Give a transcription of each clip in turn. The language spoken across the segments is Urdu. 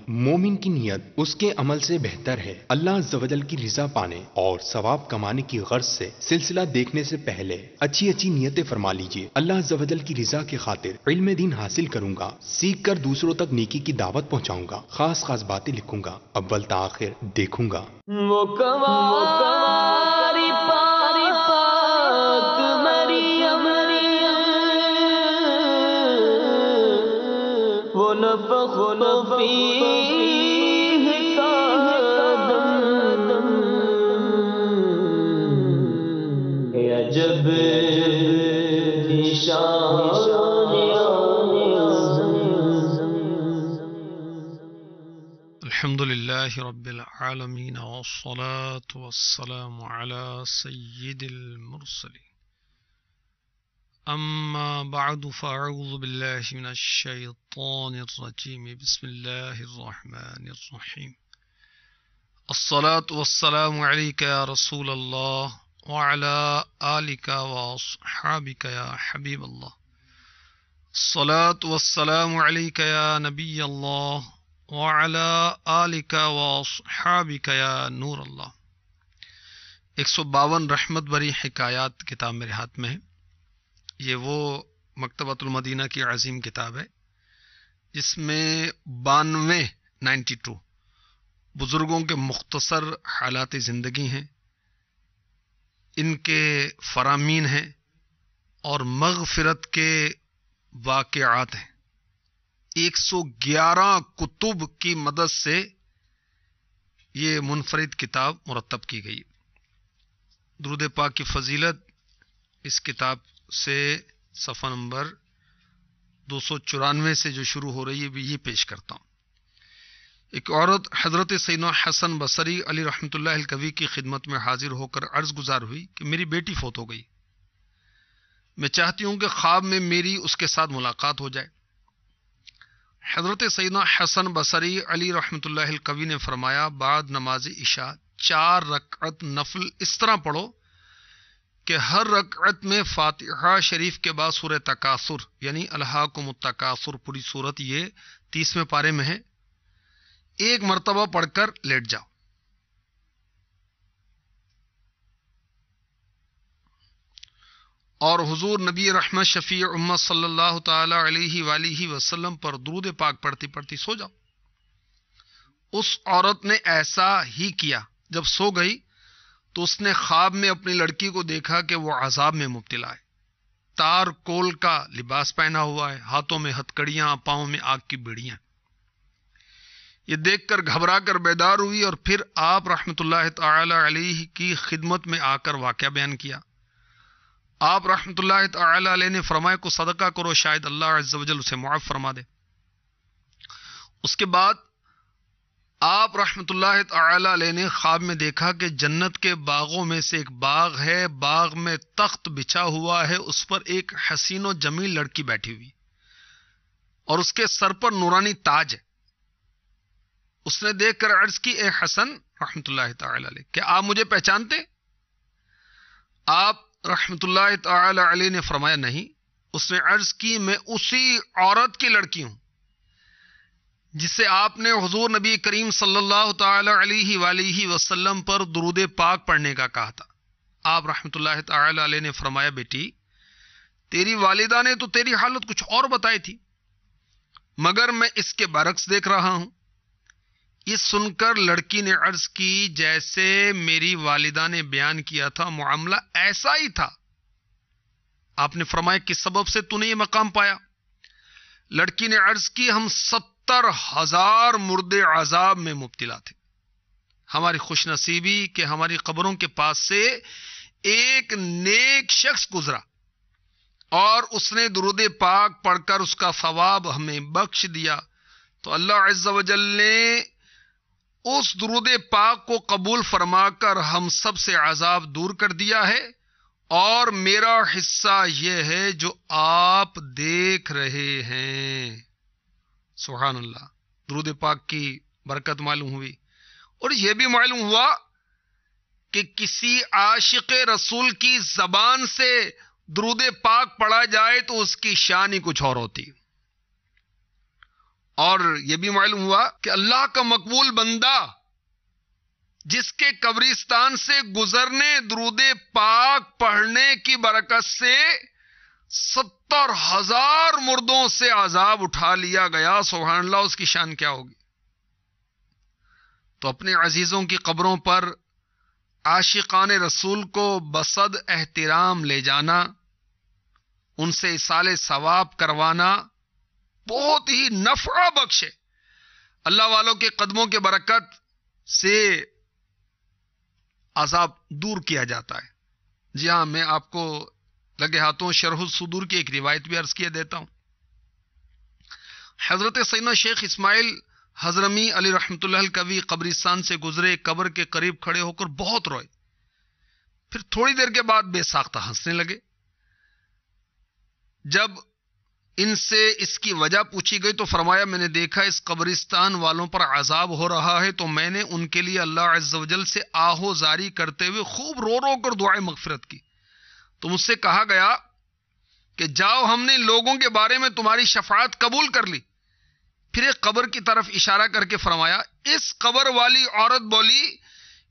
مومن کی نیت اس کے عمل سے بہتر ہے۔ اللہ عز و جل کی رضا پانے اور ثواب کمانے کی غرض سے سلسلہ دیکھنے سے پہلے اچھی اچھی نیتیں فرما لیجئے۔ اللہ عز و جل کی رضا کی خاطر علم دین حاصل کروں گا، سیکھ کر دوسروں تک نیکی کی دعوت پہنچاؤں گا، خاص خاص باتیں لکھوں گا، اول تا آخر دیکھوں گا۔ وہ کنواری پاک مریم، وہ نفخ فیہ کادم، عجب الحمد لله رب العالمين والصلاة والسلام على سيد المرسلين، أما بعد فأعوذ بالله من الشيطان الرجيم، بسم الله الرحمن الرحيم، الصلاة والسلام عليك يا رسول الله وعلى آلك وأصحابك يا حبيب الله، الصلاة والسلام عليك يا نبي الله وعلى آلك واصحابك يا نور اللہ۔ 152 رحمت بری حکایات کتاب میرے ہاتھ میں ہے۔ یہ وہ مکتبۃ المدینہ کی عظیم کتاب ہے جس میں 92 بزرگوں کے مختصر حالات زندگی ہیں، ان کے فرامین ہیں اور مغفرت کے واقعات ہیں۔ 111 کتب کی مدد سے یہ منفرد کتاب مرتب کی گئی۔ درود پاک کی فضیلت اس کتاب سے صفحہ نمبر 294 سے جو شروع ہو رہی ہے بھی یہ پیش کرتا ہوں۔ ایک عورت حضرت سیدنا حسن بصری علی رحمۃ اللہ الکوی کی خدمت میں حاضر ہو کر عرض گزار ہوئی کہ میری بیٹی فوت ہو گئی، میں چاہتی ہوں کہ خواب میں میری اس کے ساتھ ملاقات ہو جائے۔ حضرت سیدنا حسن بصری علی رحمۃ اللہ الکوی نے فرمایا بعد نماز عشاء 4 رکعت نفل اس طرح پڑھو کہ ہر رکعت میں فاتحہ شریف کے بعد سورہ تکاثر یعنی الہاکم التکاثر پوری صورت یہ 30ویں پارے میں ہے، ایک مرتبہ پڑھ کر لیٹ جاؤ۔ اور حضور نبی رحمت شفیع امت صلی اللہ تعالی علیہ وآلہ وسلم پر درود پاک پڑھتی پڑھتی سو جاؤ۔ اس عورت نے ایسا ہی کیا۔ جب سو گئی تو اس نے خواب میں اپنی لڑکی کو دیکھا کہ وہ عذاب میں مبتلا ہے، تار کول کا لباس پہنا ہوا ہے، ہاتھوں میں ہتکڑیاں، پاؤں میں آگ کی بیڑیاں۔ یہ دیکھ کر گھبرا کر بیدار ہوئی اور پھر آپ رحمت اللہ تعالی علیہ کی خدمت میں آ کر واقعہ بیان کیا۔ آپ رحمت اللہ تعالی علیہ نے فرمایا کو صدقہ کرو، شاید اللہ عز و جل اسے معاف فرما دے۔ اس کے بعد آپ رحمت اللہ تعالی علیہ نے خواب میں دیکھا کہ جنت کے باغوں میں سے ایک باغ ہے، باغ میں تخت بچھا ہوا ہے، اس پر ایک حسین و جمیل لڑکی بیٹھی ہوئی اور اس کے سر پر نورانی تاج ہے۔ اس نے دیکھ کر عرض کی اے حسن رحمت اللہ تعالی علیہ، کیا آپ مجھے پہچانتے؟ آپ رحمت اللہ تعالی علیہ نے فرمایا نہیں۔ اس نے عرض کی میں اسی عورت کی لڑکی ہوں جسے آپ نے حضور نبی کریم صلی اللہ تعالی علیہ وآلہ وسلم پر درود پاک پڑھنے کا کہا تھا۔ آپ رحمت اللہ تعالی علیہ نے فرمایا بیٹی تیری والدہ نے تو تیری حالت کچھ اور بتائی تھی، مگر میں اس کے برعکس دیکھ رہا ہوں۔ یہ سن کر لڑکی نے عرض کی جیسے میری والدہ نے بیان کیا تھا معاملہ ایسا ہی تھا۔ آپ نے فرمایا کس سبب سے تو نے یہ مقام پایا؟ لڑکی نے عرض کی ہم 70,000 مردے عذاب میں مبتلا تھے، ہماری خوش نصیبی کہ ہماری قبروں کے پاس سے ایک نیک شخص گزرا اور اس نے درود پاک پڑھ کر اس کا ثواب ہمیں بخش دیا، تو اللہ عز و جل نے اس درود پاک کو قبول فرما کر ہم سب سے عذاب دور کر دیا ہے، اور میرا حصہ یہ ہے جو آپ دیکھ رہے ہیں۔ سبحان اللہ، درود پاک کی برکت معلوم ہوئی، اور یہ بھی معلوم ہوا کہ کسی عاشق رسول کی زبان سے درود پاک پڑھا جائے تو اس کی شان ہی کچھ اور ہوتی۔ اور یہ بھی معلوم ہوا کہ اللہ کا مقبول بندہ جس کے قبرستان سے گزرنے درود پاک پڑھنے کی برکت سے 70,000 مردوں سے عذاب اٹھا لیا گیا، سبحان اللہ، اس کی شان کیا ہوگی؟ تو اپنے عزیزوں کی قبروں پر عاشقان رسول کو بصد احترام لے جانا، ان سے ایصال ثواب کروانا بہت ہی نفع بخش ہے۔ اللہ والوں کے قدموں کے برکت سے عذاب دور کیا جاتا ہے۔ جی ہاں، میں آپ کو لگے ہاتھوں شرح الصدور کی ایک روایت بھی عرض کیے دیتا ہوں۔ حضرت سیدنا شیخ اسماعیل حضرمی علی رحمۃ اللہ الکوی قبرستان سے گزرے، قبر کے قریب کھڑے ہو کر بہت روئے، پھر تھوڑی دیر کے بعد بے ساختہ ہنسنے لگے۔ جب ان سے اس کی وجہ پوچھی گئی تو فرمایا، میں نے دیکھا اس قبرستان والوں پر عذاب ہو رہا ہے تو میں نے ان کے لیے اللہ عز و جل سے آہو زاری کرتے ہوئے خوب رو رو کر دعائے مغفرت کی، تو مجھ سے کہا گیا کہ جاؤ، ہم نے لوگوں کے بارے میں تمہاری شفاعت قبول کر لی۔ پھر ایک قبر کی طرف اشارہ کر کے فرمایا، اس قبر والی عورت بولی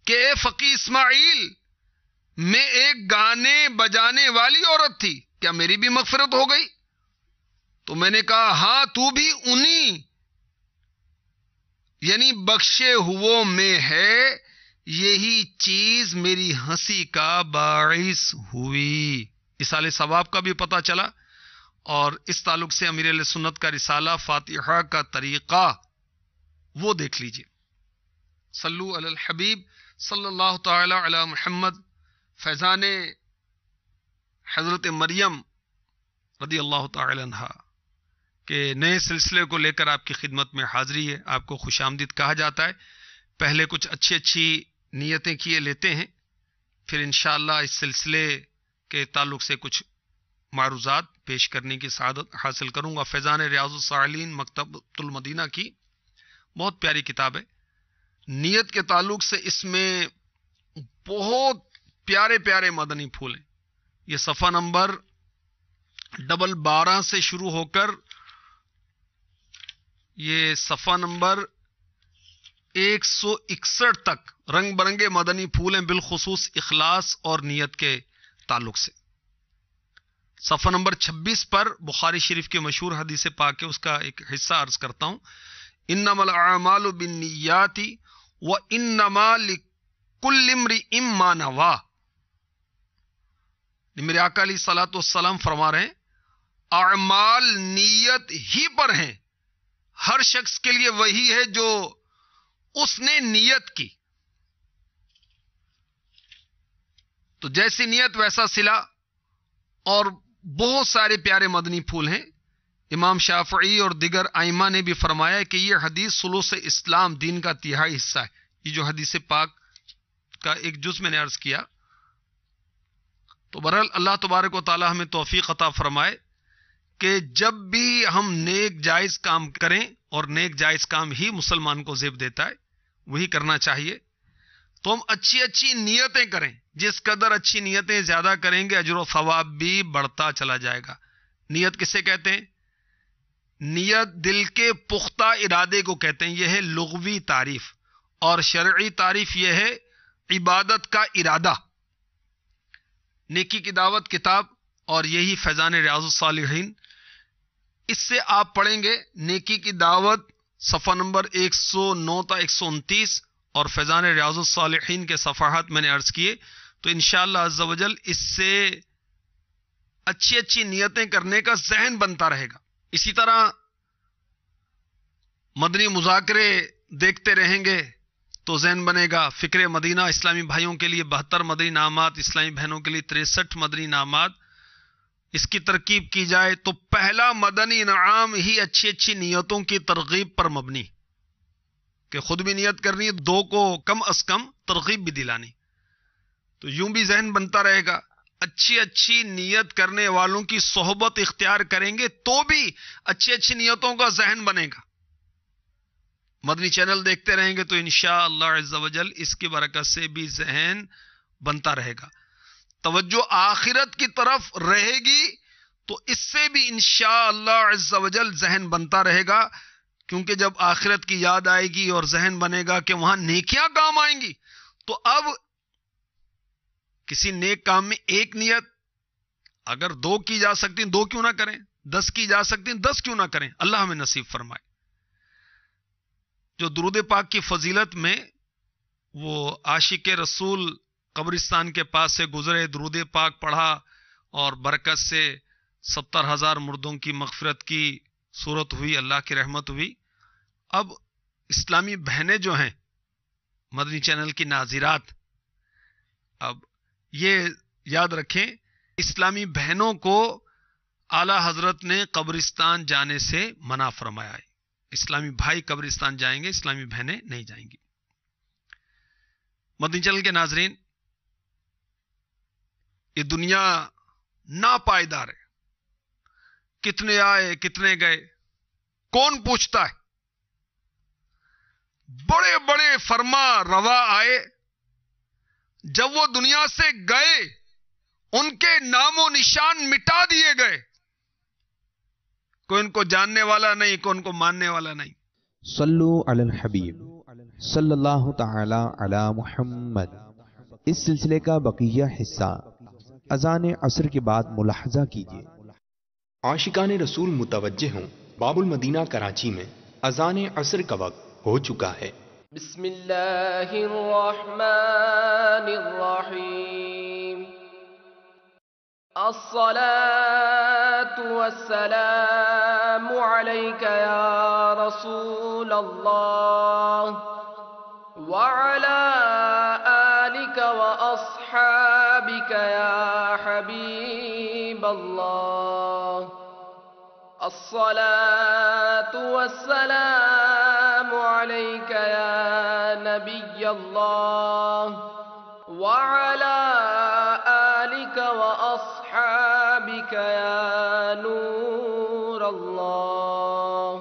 کہ اے فقی اسماعیل، میں ایک گانے بجانے والی عورت تھی، کیا میری بھی مغفرت ہو گئی؟ تو میں نے کہا، ہاں، تو بھی انہی یعنی بخشے ہووں میں ہے، یہی چیز میری ہنسی کا باعث ہوئی۔ اصال ثواب کا بھی پتہ چلا، اور اس تعلق سے امیر اہل سنت کا رسالہ فاتحہ کا طریقہ وہ دیکھ لیجئے۔ صلو علی الحبیب صلی اللہ تعالی علی محمد۔ فیضان حضرت مریم رضی اللہ تعالی عنہا کے نئے سلسلے کو لے کر آپ کی خدمت میں حاضری ہے۔ آپ کو خوش آمدید کہا جاتا ہے۔ پہلے کچھ اچھی نیتیں کیے لیتے ہیں، پھر انشاءاللہ اس سلسلے کے تعلق سے کچھ معروضات پیش کرنے کی سعادت حاصل کروں گا۔ فیضان ریاض الصالحین مکتبۃ المدینہ کی بہت پیاری کتاب ہے۔ نیت کے تعلق سے اس میں بہت پیارے پیارے مدنی پھول ہیں۔ یہ صفحہ نمبر 12 سے شروع ہو کر یہ صفحہ نمبر 161 تک رنگ برنگے مدنی پھول ہیں، بالخصوص اخلاص اور نیت کے تعلق سے۔ صفحہ نمبر 26 پر بخاری شریف کے مشہور حدیث پاک ہے، اس کا ایک حصہ عرض کرتا ہوں۔ انما الاعمال بالنیات وانما لکل امرئ ما نوی۔ میرے آقا علیہ الصلوۃ والسلام فرما رہے ہیں، اعمال نیت ہی پر ہیں، ہر شخص کے لیے وہی ہے جو اس نے نیت کی۔ تو جیسی نیت ویسا صلہ، اور بہت سارے پیارے مدنی پھول ہیں۔ امام شافعی اور دیگر ائمہ نے بھی فرمایا کہ یہ حدیث ثلث اسلام، دین کا تہائی حصہ ہے۔ یہ جو حدیث پاک کا ایک جز میں نے عرض کیا، تو بہرحال اللہ تبارک و تعالی ہمیں توفیق عطا فرمائے کہ جب بھی ہم نیک جائز کام کریں، اور نیک جائز کام ہی مسلمان کو زیب دیتا ہے، وہی کرنا چاہیے، تو ہم اچھی نیتیں کریں۔ جس قدر اچھی نیتیں زیادہ کریں گے، اجر و ثواب بھی بڑھتا چلا جائے گا۔ نیت کسے کہتے ہیں؟ نیت دل کے پختہ ارادے کو کہتے ہیں، یہ ہے لغوی تعریف، اور شرعی تعریف یہ ہے عبادت کا ارادہ۔ نیکی کی دعوت کتاب اور یہی فیضان ریاض الصالحین، اس سے آپ پڑھیں گے نیکی کی دعوت صفحہ نمبر 109 تا 129 اور فیضان ریاض الصالحین کے صفحات میں نے عرض کیے، تو انشاءاللہ عز و جل اس سے اچھی نیتیں کرنے کا ذہن بنتا رہے گا۔ اسی طرح مدنی مذاکرے دیکھتے رہیں گے تو ذہن بنے گا۔ فکر مدینہ اسلامی بھائیوں کے لیے 72 مدنی انعامات، اسلامی بہنوں کے لیے 63 مدنی انعامات، اس کی ترکیب کی جائے تو پہلا مدنی انعام ہی اچھی نیتوں کی ترغیب پر مبنی، کہ خود بھی نیت کرنی ہے، دو کو کم از کم ترغیب بھی دلانی، تو یوں بھی ذہن بنتا رہے گا۔ اچھی نیت کرنے والوں کی صحبت اختیار کریں گے تو بھی اچھی نیتوں کا ذہن بنے گا۔ مدنی چینل دیکھتے رہیں گے تو انشاءاللہ عز و جل اس کی برکت سے بھی ذہن بنتا رہے گا، توجہ آخرت کی طرف رہے گی، تو اس سے بھی انشاءاللہ عز و جل ذہن بنتا رہے گا کیونکہ جب آخرت کی یاد آئے گی اور ذہن بنے گا کہ وہاں نیکیاں کام آئیں گی، تو اب کسی نیک کام میں ایک نیت اگر 2 کی جا سکتی 2 کیوں نہ کریں، 10 کی جا سکتی 10 کیوں نہ کریں، اللہ ہمیں نصیب فرمائے۔ جو درود پاک کی فضیلت میں وہ عاشق رسول قبرستان کے پاس سے گزرے، درود پاک پڑھا اور برکت سے 70,000 مردوں کی مغفرت کی صورت ہوئی، اللہ کی رحمت ہوئی۔ اب اسلامی بہنیں جو ہیں مدنی چینل کی ناظرات، اب یہ یاد رکھیں، اسلامی بہنوں کو اعلی حضرت نے قبرستان جانے سے منع فرمایا ہے۔ اسلامی بھائی قبرستان جائیں گے، اسلامی بہنیں نہیں جائیں گی۔ مدنی چینل کے ناظرین، یہ دنیا ناپائیدار ہے، کتنے آئے کتنے گئے کون پوچھتا ہے؟ بڑے بڑے فرما روا آئے، جب وہ دنیا سے گئے ان کے نام و نشان مٹا دیے گئے، کوئی ان کو جاننے والا نہیں، کوئی ان کو ماننے والا نہیں۔ صلو علی الحبیب صلی اللہ تعالی علی محمد۔ اس سلسلے کا بقیہ حصہ اذان عصر کے بعد ملاحظہ کیجیے۔ عاشقان رسول متوجہ ہوں، باب المدینہ کراچی میں اذان عصر کا وقت ہو چکا ہے۔ بسم اللہ الرحمن الرحیم، الصلاة والسلام علیک یا رسول اللہ وعلى آلك وأصحابك يا حبيب الله، الصلاة والسلام عليك يا نبي الله وعلى آلك وأصحابك يا نور الله۔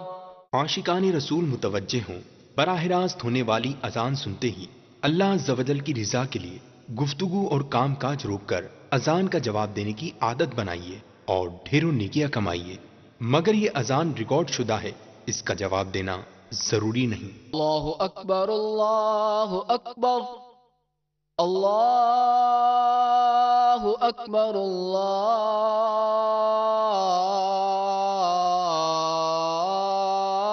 عاشقان رسول متوجہ ہوں، براہ راست ہونے والی اذان سنتے ہی اللہ عز و جل کی رضا کے لیے گفتگو اور کام کاج روک کر اذان کا جواب دینے کی عادت بنائیے اور ڈھیروں نیکیاں کمائیے۔ مگر یہ اذان ریکارڈ شدہ ہے، اس کا جواب دینا ضروری نہیں۔ اللہ اکبر اللہ اکبر، اللہ اکبر،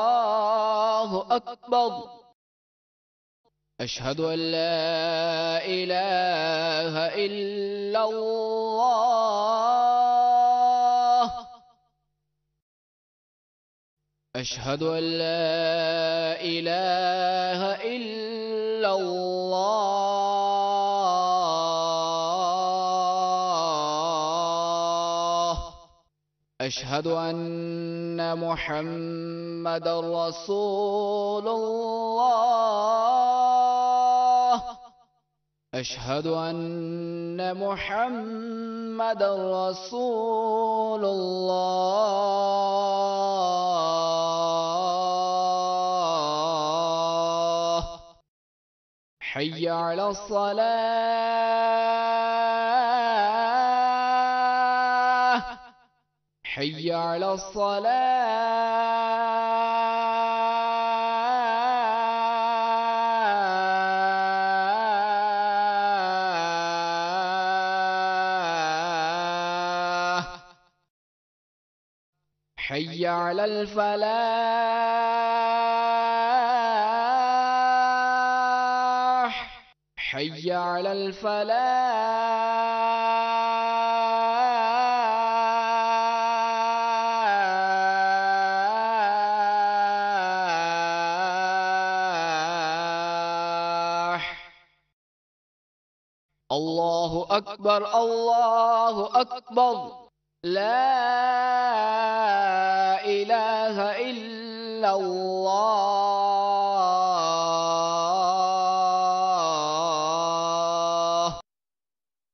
اللہ اکبر، اشہد ان لا الہ الا اللہ، اشہد ان لا الہ الا اللہ، اشہد ان محمد رسول اللہ، اشہد ان محمد رسول اللہ، حی علی الصلاة، حی علی الصلاة، حی علی الفلاح، حی علی الفلاح۔ اللہ اکبر اللہ اکبر، لا الہ الا اللہ،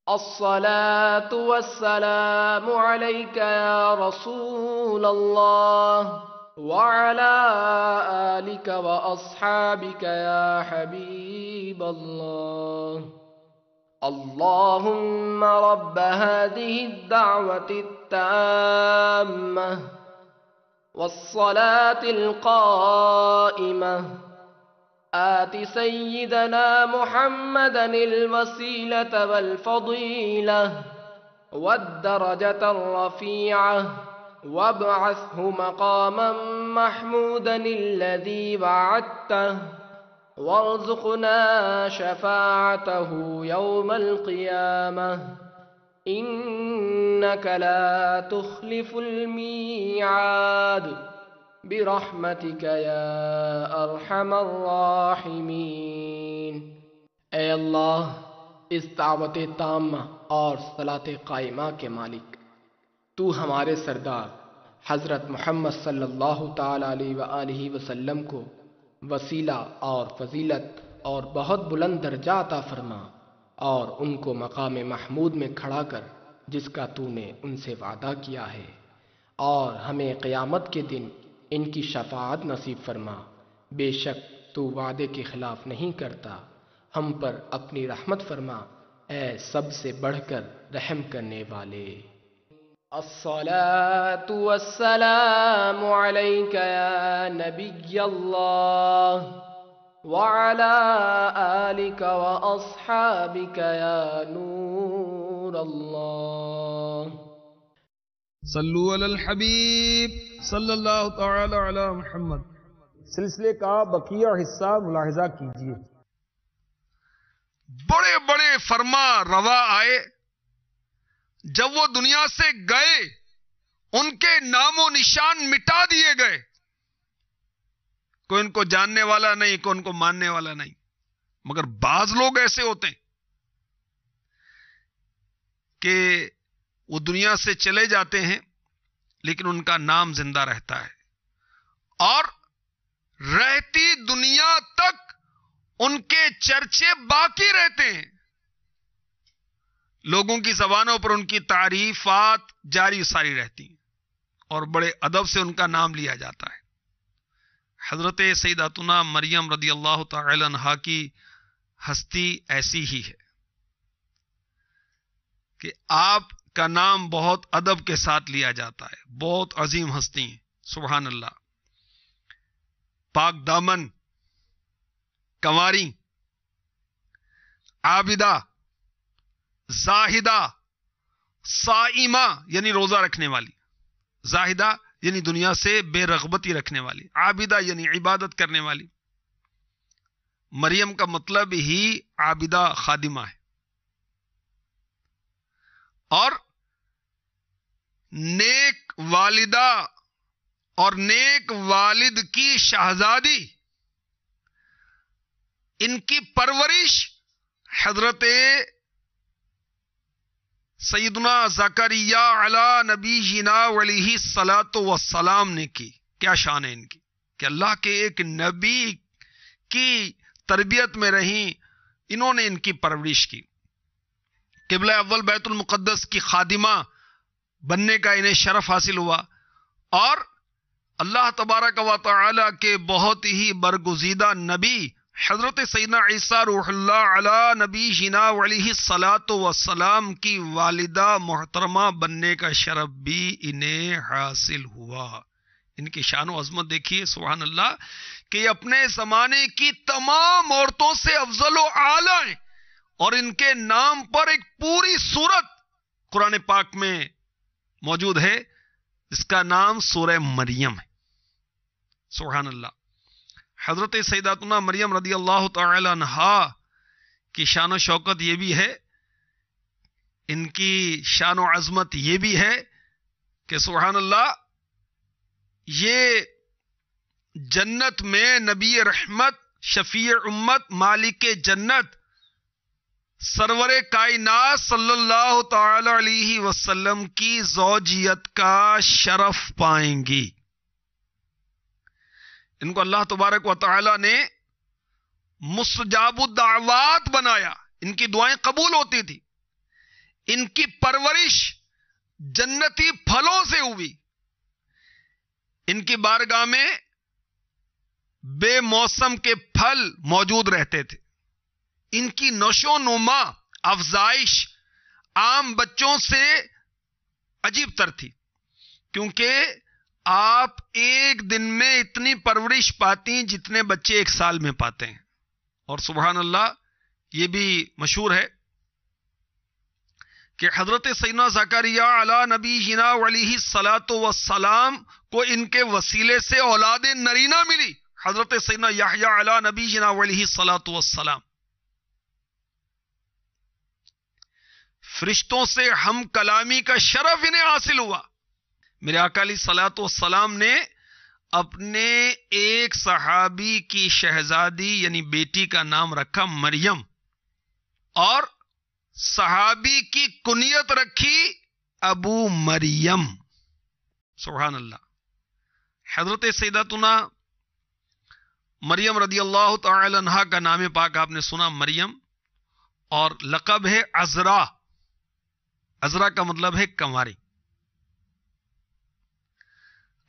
الصلاة والسلام عليك يا رسول الله وعلى آلك وأصحابك يا حبيب الله، اللهم رب هذه الدعوة التامة والصلاة القائمة آت سيدنا محمدا الوسيلة والفضيلة والدرجة الرفيعة وابعثه مقاما محمودا الذي وعدته وارزقنا شفاعته يوم القيامة إنك لا تخلف الميعاد برحمتك يا ارحم الراحمین۔ اے اللہ، اس دعوت تامہ اور صلاۃ قائمہ کے مالک، تو ہمارے سردار حضرت محمد صلی اللہ تعالی علیہ وآلہ وسلم کو وسیلہ اور فضیلت اور بہت بلند درجہ عطا فرما، اور ان کو مقام محمود میں کھڑا کر جس کا تو نے ان سے وعدہ کیا ہے، اور ہمیں قیامت کے دن ان کی شفاعت نصیب فرما۔ بے شک تو وعدے کے خلاف نہیں کرتا، ہم پر اپنی رحمت فرما، اے سب سے بڑھ کر رحم کرنے والے۔ الصلاة والسلام عليك يا نبي الله وعلى آلك وأصحابك يا نور الله۔ صلو علی الحبیب صلی اللہ تعالی علی محمد۔ سلسلے کا بقیہ حصہ ملاحظہ کیجیے۔ بڑے بڑے فرما روا آئے، جب وہ دنیا سے گئے ان کے نام و نشان مٹا دیے گئے، کوئی ان کو جاننے والا نہیں، کوئی ان کو ماننے والا نہیں۔ مگر بعض لوگ ایسے ہوتے ہیں کہ وہ دنیا سے چلے جاتے ہیں لیکن ان کا نام زندہ رہتا ہے، اور رہتی دنیا تک ان کے چرچے باقی رہتے ہیں، لوگوں کی زبانوں پر ان کی تعریفات جاری ساری رہتی ہیں، اور بڑے ادب سے ان کا نام لیا جاتا ہے۔ حضرت سیداتنا مریم رضی اللہ تعالی عنہا کی ہستی ایسی ہی ہے کہ آپ کا نام بہت ادب کے ساتھ لیا جاتا ہے، بہت عظیم ہستی ہیں، سبحان اللہ، پاک دامن، کنواری، عابدہ، زاہدہ، صائمہ یعنی روزہ رکھنے والی، زاہدہ یعنی دنیا سے بے رغبتی رکھنے والی، عابدہ یعنی عبادت کرنے والی۔ مریم کا مطلب ہی عابدہ خادمہ ہے، اور نیک والدہ اور نیک والد کی شہزادی، ان کی پرورش حضرت سیدنا زکریا علی نبینا علیہ الصلاۃ والسلام نے کی۔ کیا شان ہے ان کی کہ اللہ کے ایک نبی کی تربیت میں رہیں، انہوں نے ان کی پرورش کی۔ قبلہ اول بیت المقدس کی خادمہ بننے کا انہیں شرف حاصل ہوا، اور اللہ تبارک و تعالی کے بہت ہی برگزیدہ نبی حضرت سیدنا عیسیٰ روح اللہ علی نبینا علیہ الصلاۃ والسلام کی والدہ محترمہ بننے کا شرف بھی انہیں حاصل ہوا۔ ان کی شان و عظمت دیکھیے، سبحان اللہ، کہ یہ اپنے زمانے کی تمام عورتوں سے افضل و اعلیٰ ہیں، اور ان کے نام پر ایک پوری سورت قرآن پاک میں موجود ہے جس کا نام سورہ مریم ہے، سبحان اللہ۔ حضرت سیداتنا مریم رضی اللہ تعالی عنہا کی شان و شوکت یہ بھی ہے، ان کی شان و عظمت یہ بھی ہے کہ سبحان اللہ، یہ جنت میں نبی رحمت، شفیع امت، مالک جنت، سرور کائنات صلی اللہ تعالی علیہ وسلم کی زوجیت کا شرف پائیں گی۔ ان کو اللہ تبارک و تعالی نے مستجاب الدعوات بنایا، ان کی دعائیں قبول ہوتی تھی، ان کی پرورش جنتی پھلوں سے ہوئی، ان کی بارگاہ میں بے موسم کے پھل موجود رہتے تھے، ان کی نشو نما افزائش عام بچوں سے عجیب تر تھی، کیونکہ آپ ایک دن میں اتنی پرورش پاتی جتنے بچے ایک سال میں پاتے ہیں. اور سبحان اللہ یہ بھی مشہور ہے کہ حضرت سیدنا زکریا علی نبینا علیہ الصلاۃ والسلام کو ان کے وسیلے سے اولاد نرینہ ملی. حضرت سیدنا یحییٰ علی نبینا علیہ الصلاۃ والسلام فرشتوں سے ہم کلامی کا شرف انہیں حاصل ہوا. میرے آقا علیہ الصلاۃ والسلام نے اپنے ایک صحابی کی شہزادی یعنی بیٹی کا نام رکھا مریم اور صحابی کی کنیت رکھی ابو مریم. سبحان اللہ. حضرت سیدتنا مریم رضی اللہ تعالی عنہا کا نام پاک آپ نے سنا مریم، اور لقب ہے عذرا. عذرا کا مطلب ہے کنواری.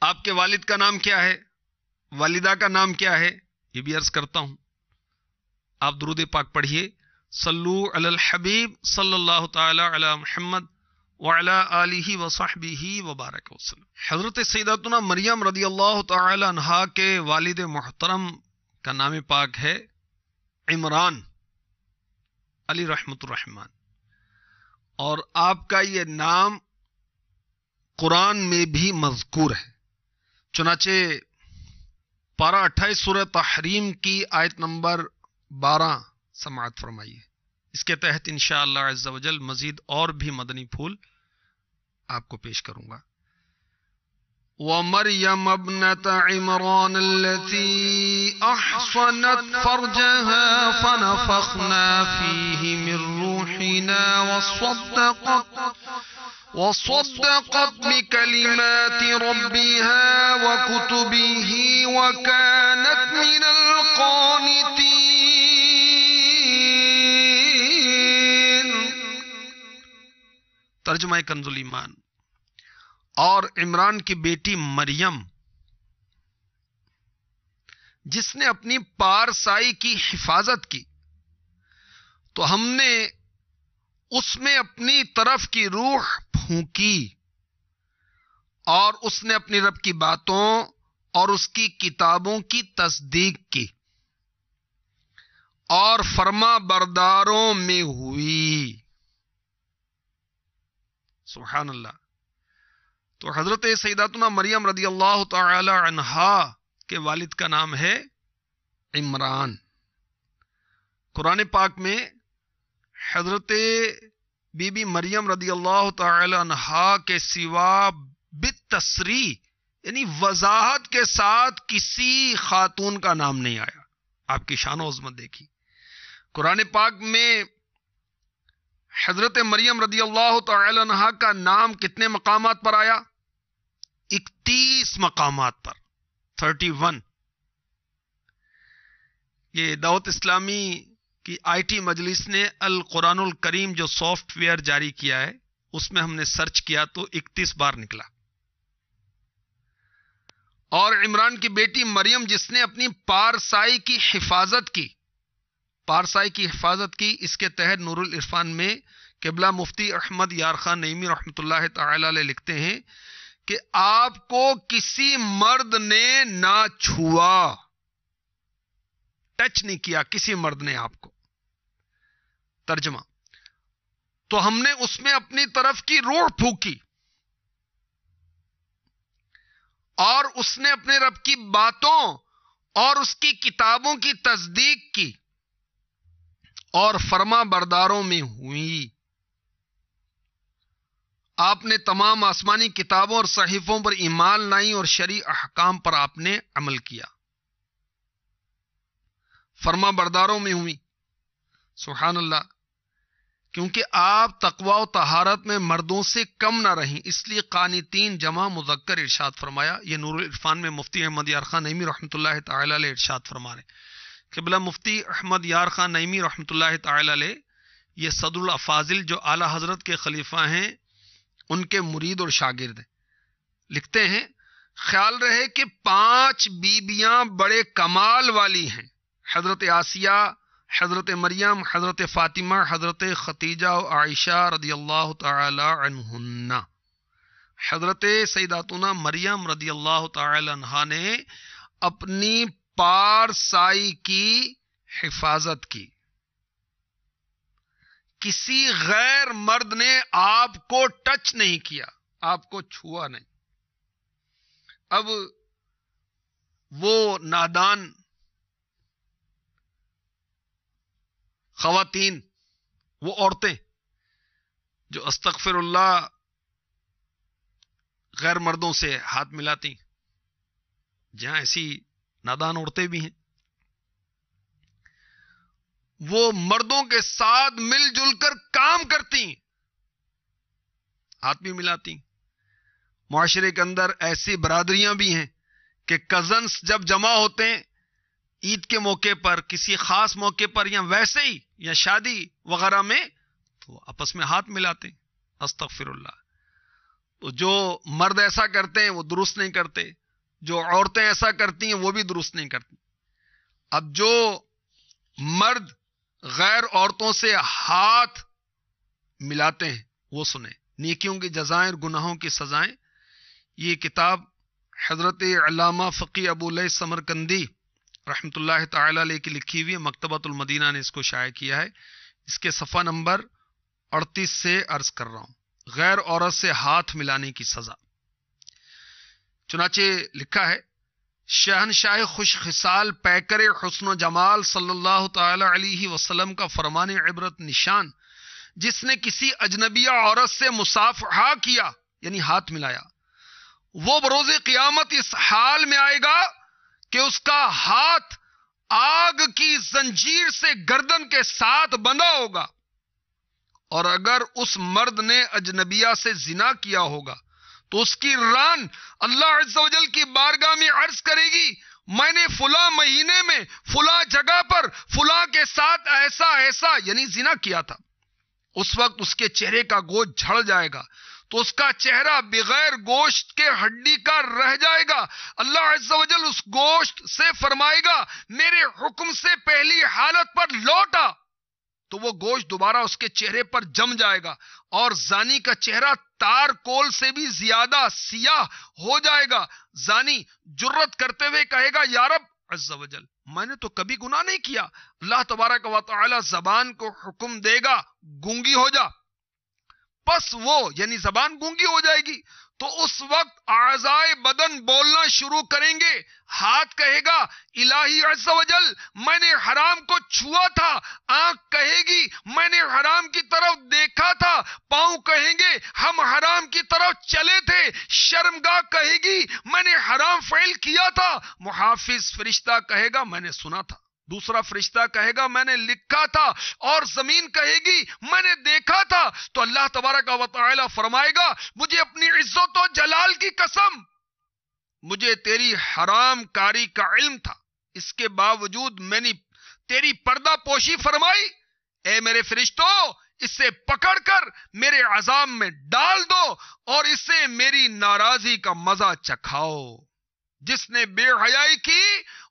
آپ کے والد کا نام کیا ہے، والدہ کا نام کیا ہے، یہ بھی عرض کرتا ہوں. آپ درود پاک پڑھیے. صلو علی الحبیب صلی اللہ تعالی علی محمد وعلی آلہ وصحبہ وبارک وسلم. حضرت سیدتنا مریم رضی اللہ تعالی عنہا کے والد محترم کا نام پاک ہے عمران علی رحمت الرحمن، اور آپ کا یہ نام قرآن میں بھی مذکور ہے. چنانچہ پارہ 28 سورہ تحریم کی آیت نمبر 12 سماعت فرمائیے. اس کے تحت انشاءاللہ عز و جل مزید اور بھی مدنی پھول آپ کو پیش کروں گا. وَمَرْيَمَ ابْنَتَ عِمْرَانَ الَّتِي أَحْصَنَتْ فَرْجَهَا فَنَفَخْنَا فِيهِ مِنْ رُوحِنَا وَصَدَّقَتْ بِكَلِمَاتِ رَبِّهَا وَكُتُبِهِ وَكَانَتْ مِنَ الْقَانِتِينَ. ترجمہ کنز الایمان. اور عمران کی بیٹی مریم جس نے اپنی پارسائی کی حفاظت کی تو ہم نے اس میں اپنی طرف کی روح پھونکی، اور اس نے اپنی رب کی باتوں اور اس کی کتابوں کی تصدیق کی اور فرما برداروں میں ہوئی. سبحان اللہ. تو حضرت سیداتنا مریم رضی اللہ تعالی عنہا کے والد کا نام ہے عمران. قرآن پاک میں حضرت بی بی مریم رضی اللہ تعالی عنہا کے سوا بالتصریح یعنی وضاحت کے ساتھ کسی خاتون کا نام نہیں آیا. آپ کی شان و عظمت دیکھی. قرآن پاک میں حضرت مریم رضی اللہ تعالی عنہا کا نام کتنے مقامات پر آیا؟ 31 مقامات پر. 31. یہ دعوت اسلامی کی IT مجلس نے القرآن الکریم جو سافٹ ویئر جاری کیا ہے اس میں ہم نے سرچ کیا تو 31 بار نکلا. اور عمران کی بیٹی مریم جس نے اپنی پارسائی کی حفاظت کی، پارسائی کی حفاظت کی، اس کے تحت نور العرفان میں قبلہ مفتی احمد یار خان نعیمی رحمۃ اللہ تعالی علیہ لکھتے ہیں کہ آپ کو کسی مرد نے نہ چھوا، ٹچ نہیں کیا کسی مرد نے آپ کو. ترجمہ: تو ہم نے اس میں اپنی طرف کی روح پھونکی اور اس نے اپنے رب کی باتوں اور اس کی کتابوں کی تصدیق کی اور فرما برداروں میں ہوئی. آپ نے تمام آسمانی کتابوں اور صحیفوں پر ایمان لائی اور شرعی احکام پر آپ نے عمل کیا، فرما برداروں میں ہوئی. سبحان اللہ. کیونکہ آپ تقوی و طہارت میں مردوں سے کم نہ رہیں، اس لیے قانتین جمع مذکر ارشاد فرمایا. یہ نور العرفان میں مفتی احمد یار خان نعیمی رحمۃ اللہ تعالی علیہ ارشاد فرما رہے. قبلہ مفتی احمد یار خان نعیمی رحمۃ اللہ تعالی علیہ یہ صدر الافاضل جو اعلی حضرت کے خلیفہ ہیں ان کے مرید اور شاگرد ہیں. لکھتے ہیں خیال رہے کہ 5 بیبیاں بڑے کمال والی ہیں: حضرت آسیہ، حضرت مریم، حضرت فاطمہ، حضرت ختیجہ و عائشہ رضی اللہ تعالی عنہن. حضرت سیداتنا مریم رضی اللہ تعالی عنہا نے اپنی پارسائی کی حفاظت کی. کسی غیر مرد نے آپ کو ٹچ نہیں کیا، آپ کو چھوا نہیں. اب وہ نادان خواتین، وہ عورتیں جو استغفر اللہ غیر مردوں سے ہاتھ ملاتی، جہاں ایسی نادان عورتیں بھی ہیں، وہ مردوں کے ساتھ مل جل کر کام کرتی، ہاتھ بھی ملاتی. معاشرے کے اندر ایسی برادریاں بھی ہیں کہ کزنس جب جمع ہوتے ہیں عید کے موقع پر، کسی خاص موقع پر، یا ویسے ہی یا شادی وغیرہ میں، تو آپس میں ہاتھ ملاتے. استغفر اللہ. تو جو مرد ایسا کرتے ہیں وہ درست نہیں کرتے، جو عورتیں ایسا کرتی ہیں وہ بھی درست نہیں کرتی. اب جو مرد غیر عورتوں سے ہاتھ ملاتے ہیں وہ سنیں، نیکیوں کی جزائیں اور گناہوں کی سزائیں. یہ کتاب حضرت علامہ فقی ابو لیث سمرقندی رحمۃ اللہ تعالی علیہ کی لکھی ہوئی ہے. مکتبۃ المدینہ نے اس کو شائع کیا ہے. اس کے صفحہ نمبر 38 سے عرض کر رہا ہوں، غیر عورت سے ہاتھ ملانے کی سزا. چنانچہ لکھا ہے، شہنشاہ خوش خصال پیکر حسن و جمال صلی اللہ تعالی علیہ وسلم کا فرمان عبرت نشان، جس نے کسی اجنبیہ عورت سے مصافحہ کیا یعنی ہاتھ ملایا، وہ بروز قیامت اس حال میں آئے گا کہ اس کا ہاتھ آگ کی زنجیر سے گردن کے ساتھ بندھا ہوگا، اور اگر اس مرد نے اجنبیہ سے زنا کیا ہوگا تو اس کی ران اللہ عز و جل کی بارگاہ میں عرض کرے گی، میں نے فلاں مہینے میں فلاں جگہ پر فلاں کے ساتھ ایسا ایسا یعنی زنا کیا تھا. اس وقت اس کے چہرے کا گوشت جھڑ جائے گا تو اس کا چہرہ بغیر گوشت کے ہڈی کا رہ جائے گا. اللہ عز و جل اس گوشت سے فرمائے گا میرے حکم سے پہلی حالت پر لوٹا، تو وہ گوشت دوبارہ اس کے چہرے پر جم جائے گا، اور زانی کا چہرہ تار کول سے بھی زیادہ سیاہ ہو جائے گا. زانی جرت کرتے ہوئے کہے گا یا رب عز و جل، میں نے تو کبھی گناہ نہیں کیا. اللہ تبارک و تعالی زبان کو حکم دے گا گونگی ہو جا، پس وہ یعنی زبان گونگی ہو جائے گی، تو اس وقت اعضائے بدن بولنا شروع کریں گے. ہاتھ کہے گا الہی عز و جل میں نے حرام کو چھوا تھا، آنکھ کہے گی میں نے حرام کی طرف دیکھا تھا، پاؤں کہیں گے ہم حرام کی طرف چلے تھے، شرمگاہ کہے گی میں نے حرام فعل کیا تھا، محافظ فرشتہ کہے گا میں نے سنا تھا، دوسرا فرشتہ کہے گا میں نے لکھا تھا، اور زمین کہے گی میں نے دیکھا تھا. تو اللہ تبارک و تعالی فرمائے گا مجھے اپنی عزت و جلال کی قسم، مجھے تیری حرام کاری کا علم تھا، اس کے باوجود میں نے تیری پردہ پوشی فرمائی. اے میرے فرشتوں، اسے پکڑ کر میرے عذاب میں ڈال دو اور اسے میری ناراضی کا مزہ چکھاؤ. جس نے بے حیائی کی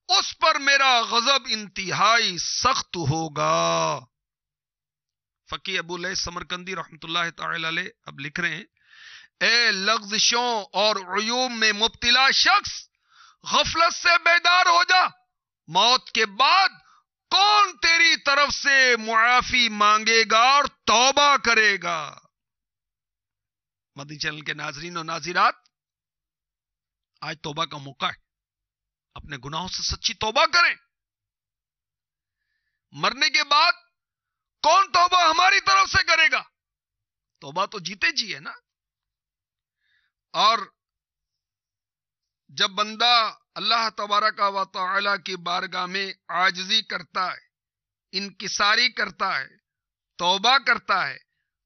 اس پر میرا غضب انتہائی سخت ہوگا. فقی ابو لیث سمرقندی رحمۃ اللہ تعالی علیہ اب لکھ رہے ہیں، اے لغزشوں اور عیوب میں مبتلا شخص، غفلت سے بیدار ہو جا. موت کے بعد کون تیری طرف سے معافی مانگے گا اور توبہ کرے گا؟ مدنی چینل کے ناظرین و ناظرات، آج توبہ کا موقع ہے. اپنے گناہوں سے سچی توبہ کریں. مرنے کے بعد کون توبہ ہماری طرف سے کرے گا؟ توبہ تو جیتے جی ہے نا. اور جب بندہ اللہ تبارک و تعالی کی بارگاہ میں عاجزی کرتا ہے، انکساری کرتا ہے، توبہ کرتا ہے،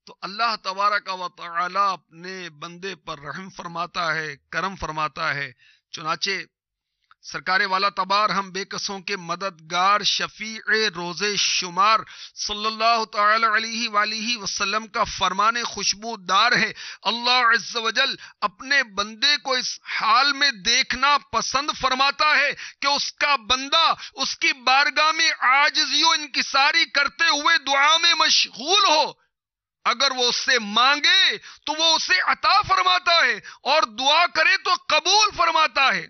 تو اللہ تبارک و تعالی اپنے بندے پر رحم فرماتا ہے، کرم فرماتا ہے. چنانچہ سرکار والا تبار ہم بے کسوں کے مددگار شفیع روز شمار صلی اللہ تعالی علیہ وآلہ وسلم کا فرمان خوشبودار ہے. اللہ عز و جل اپنے بندے کو اس حال میں دیکھنا پسند فرماتا ہے کہ اس کا بندہ اس کی بارگاہ میں عاجزی و انکساری کرتے ہوئے دعا میں مشغول ہو. اگر وہ اس سے مانگے تو وہ اسے عطا فرماتا ہے اور دعا کرے تو قبول فرماتا ہے۔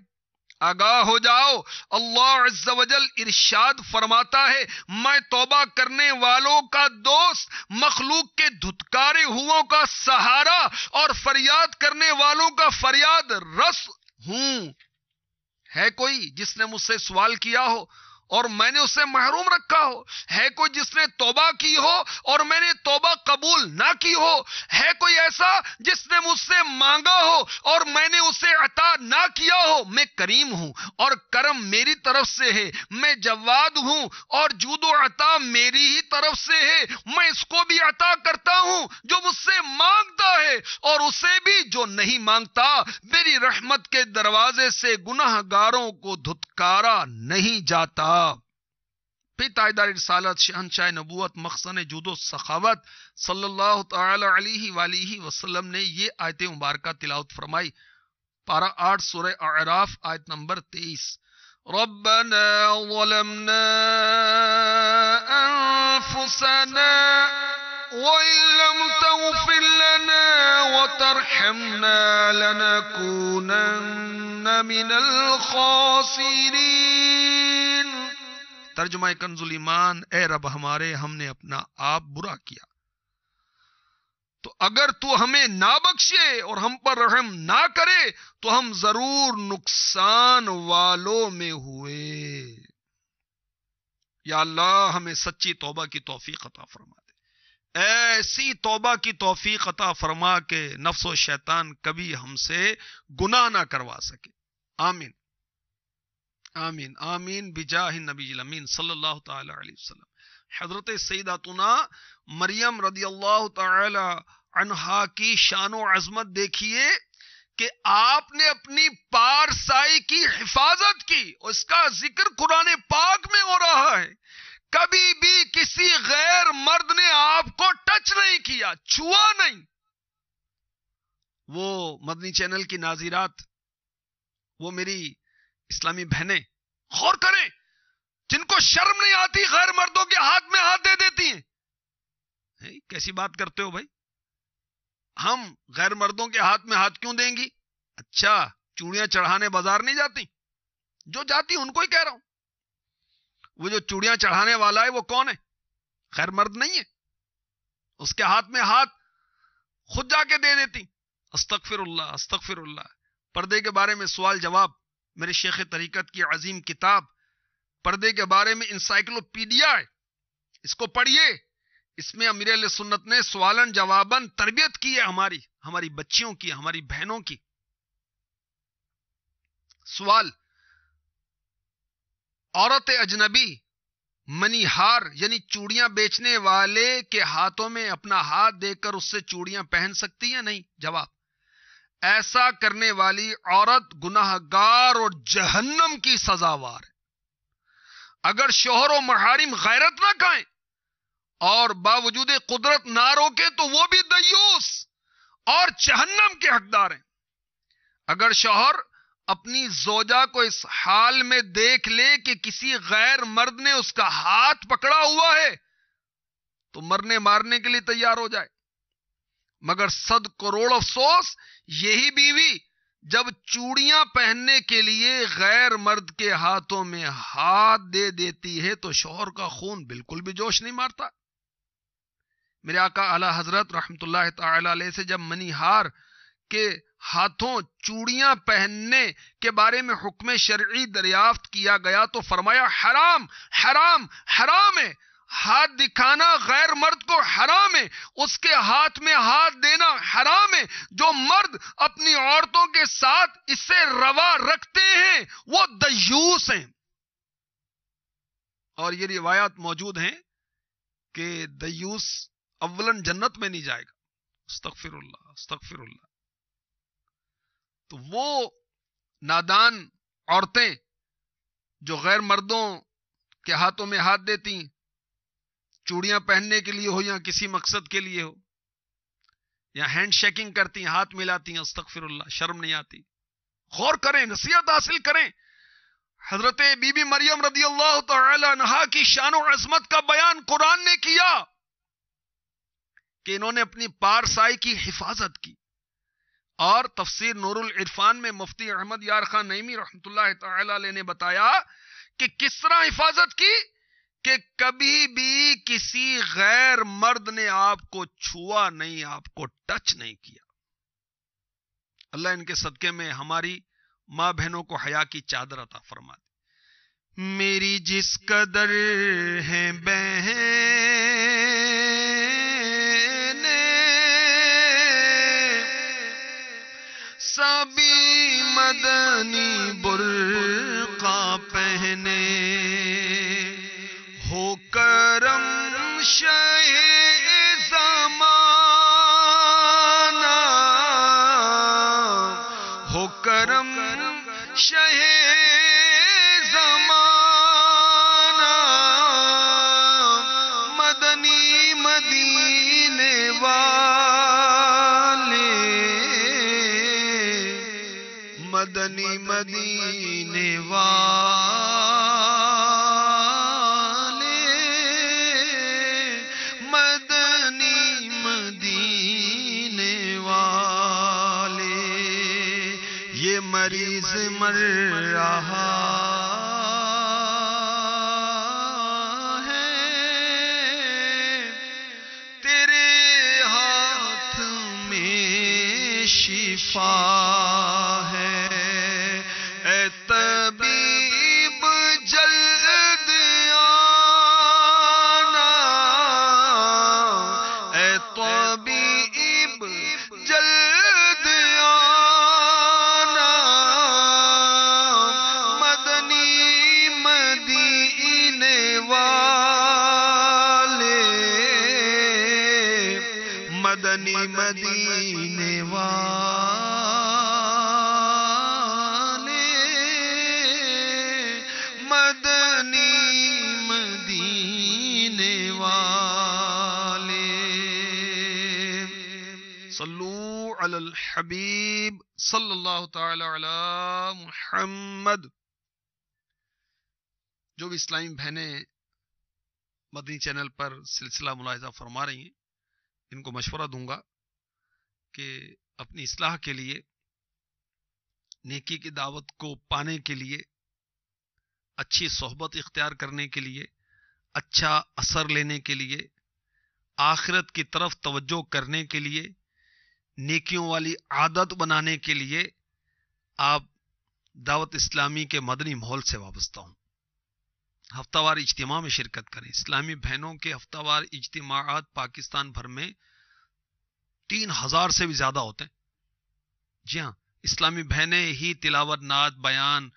آگاہ ہو جاؤ، اللہ عز و جل ارشاد فرماتا ہے میں توبہ کرنے والوں کا دوست، مخلوق کے دھتکارے ہوں کا سہارا اور فریاد کرنے والوں کا فریاد رس ہوں۔ ہے کوئی جس نے مجھ سے سوال کیا ہو اور میں نے اسے محروم رکھا ہو؟ ہے کوئی جس نے توبہ کی ہو اور میں نے توبہ قبول نہ کی ہو؟ ہے کوئی ایسا جس نے مجھ سے مانگا ہو اور میں نے اسے عطا نہ کیا ہو؟ میں کریم ہوں اور کرم میری طرف سے ہے، میں جواد ہوں اور جود و عطا میری ہی طرف سے ہے۔ میں اس کو بھی عطا کرتا ہوں جو مجھ سے مانگتا ہے اور اسے بھی جو نہیں مانگتا۔ میری رحمت کے دروازے سے گناہ گاروں کو دھتکارا نہیں جاتا۔ پھر تاجدار رسالت، شہنشاہ نبوت، مخزن جود و سخاوت صلی اللہ تعالی علیہ وآلہ وسلم نے یہ آیت مبارکہ تلاوت فرمائی۔ پارہ 8 سورہ اعراف آیت نمبر 23۔ ربنا ظلمنا انفسنا وَإِن لَّمْ تَغْفِرْ لَنَا وَتَرْحَمْنَا لَنَكُونَنَّ مِنَ الْخَاسِرِينَ۔ ترجمہ کنز ایمان، اے رب ہمارے، ہم نے اپنا آپ برا کیا، تو اگر تو ہمیں نہ بخشے اور ہم پر رحم نہ کرے تو ہم ضرور نقصان والوں میں ہوئے۔ یا اللہ ہمیں سچی توبہ کی توفیق عطا فرما دے، ایسی توبہ کی توفیق عطا فرما کہ نفس و شیطان کبھی ہم سے گناہ نہ کروا سکے۔ آمین آمین آمین بجاہ النبی الامین صلی اللہ تعالی علیہ وسلم۔ حضرت سیداتنا مریم رضی اللہ تعالی عنہا کی شان و عظمت دیکھیے کہ آپ نے اپنی پارسائی کی حفاظت کی، اور اس کا ذکر قرآن پاک میں ہو رہا ہے۔ کبھی بھی کسی غیر مرد نے آپ کو ٹچ نہیں کیا، چھوا نہیں۔ وہ مدنی چینل کی ناظرات، وہ میری اسلامی بہنیں غور کریں جن کو شرم نہیں آتی غیر مردوں کے ہاتھ میں ہاتھ دے دیتی ہیں۔ کیسی بات کرتے ہو بھائی؟ ہم غیر مردوں کے ہاتھ میں ہاتھ کیوں دیں گی؟ اچھا چوڑیاں چڑھانے بازار نہیں جاتی؟ جو جاتی ان کو ہی کہہ رہا ہوں۔ وہ جو چوڑیاں چڑھانے والا ہے وہ کون ہے؟ غیر مرد نہیں ہے؟ اس کے ہاتھ میں ہاتھ خود جا کے دے دیتی۔ استغفر اللہ استغفر اللہ۔ پردے کے بارے میں سوال جواب، میرے شیخ طریقت کی عظیم کتاب پردے کے بارے میں انسائکلوپیڈیا ہے، اس کو پڑھیے۔ اس میں امیر اہل سنت نے سوالن جواباً تربیت کی ہے ہماری بچیوں کی، ہماری بہنوں کی۔ سوال، عورت اجنبی منی ہار یعنی چوڑیاں بیچنے والے کے ہاتھوں میں اپنا ہاتھ دے کر اس سے چوڑیاں پہن سکتی ہیں؟ نہیں۔ جواب، ایسا کرنے والی عورت گناہ گار اور جہنم کی سزاوار ہے۔ اگر شوہر و محارم غیرت نہ کھائیں اور باوجود قدرت نہ روکے تو وہ بھی دیوس اور جہنم کے حقدار ہیں۔ اگر شوہر اپنی زوجہ کو اس حال میں دیکھ لے کہ کسی غیر مرد نے اس کا ہاتھ پکڑا ہوا ہے تو مرنے مارنے کے لیے تیار ہو جائے۔ مگر 100 کروڑ افسوس، یہی بیوی جب چوڑیاں پہننے کے لیے غیر مرد کے ہاتھوں میں ہاتھ دے دیتی ہے تو شوہر کا خون بالکل بھی جوش نہیں مارتا۔ میرے آقا اعلی حضرت رحمت اللہ تعالی علیہ سے جب منی ہار کے ہاتھوں چوڑیاں پہننے کے بارے میں حکم شرعی دریافت کیا گیا تو فرمایا حرام حرام حرام ہے۔ ہاتھ دکھانا غیر مرد کو حرام ہے، اس کے ہاتھ میں ہاتھ دینا حرام ہے۔ جو مرد اپنی عورتوں کے ساتھ اسے روا رکھتے ہیں وہ دیوس ہیں۔ اور یہ روایات موجود ہیں کہ دیوس اولن جنت میں نہیں جائے گا۔ استغفر اللہ استغفر اللہ۔ تو وہ نادان عورتیں جو غیر مردوں کے ہاتھوں میں ہاتھ دیتی ہیں، چوڑیاں پہننے کے لیے ہو یا کسی مقصد کے لیے ہو، یا ہینڈ شیکنگ کرتی ہیں، ہاتھ ملاتی ہیں، استغفر اللہ، شرم نہیں آتی؟ غور کریں، نصیحت حاصل کریں۔ حضرت بی بی مریم رضی اللہ تعالی عنہا کی شان و عظمت کا بیان قرآن نے کیا۔ کہ انہوں نے اپنی پارسائی کی حفاظت کی. اور تفسیر نور العرفان میں مفتی احمد یار خان نعیمی رحمۃ اللہ تعالی علیہ نے بتایا کہ کس طرح حفاظت کی کہ کبھی بھی کسی غیر مرد نے آپ کو چھوا نہیں، آپ کو ٹچ نہیں کیا. اللہ ان کے صدقے میں ہماری ماں بہنوں کو حیا کی چادر عطا فرما دے. میری جس قدر ہے بہن سبھی مدنی برقع پہنے، ہو کرم شہ زمانہ، ہو کرم شہ زمانہ، مدنی مدینے والے، مدنی مدینے والے، مدنی مدینے والے. یہ مریض مر رہا ہے، تیرے ہاتھ میں شفا ہے. اے طبیب جلد آنا، اے طبیب جلد آنا، مدنی مدینے والے، مدنی مدینے والے، مدنی مدینے والے. صلو علی الحبیب صلی اللہ تعالی علی محمد. جو بھی اسلامی بہنیں مدنی چینل پر سلسلہ ملاحظہ فرما رہی ہیں، ان کو مشورہ دوں گا کہ اپنی اصلاح کے لیے، نیکی کی دعوت کو پانے کے لیے، اچھی صحبت اختیار کرنے کے لیے، اچھا اثر لینے کے لیے، آخرت کی طرف توجہ کرنے کے لیے، نیکیوں والی عادت بنانے کے لیے آپ دعوت اسلامی کے مدنی ماحول سے وابستہ ہوں. ہفتہ وار اجتماع میں شرکت کریں. اسلامی بہنوں کے ہفتہ وار اجتماعات پاکستان بھر میں 3000 سے بھی زیادہ ہوتے ہیں. جی ہاں، اسلامی بہنیں ہی تلاوت، نعت، بیان،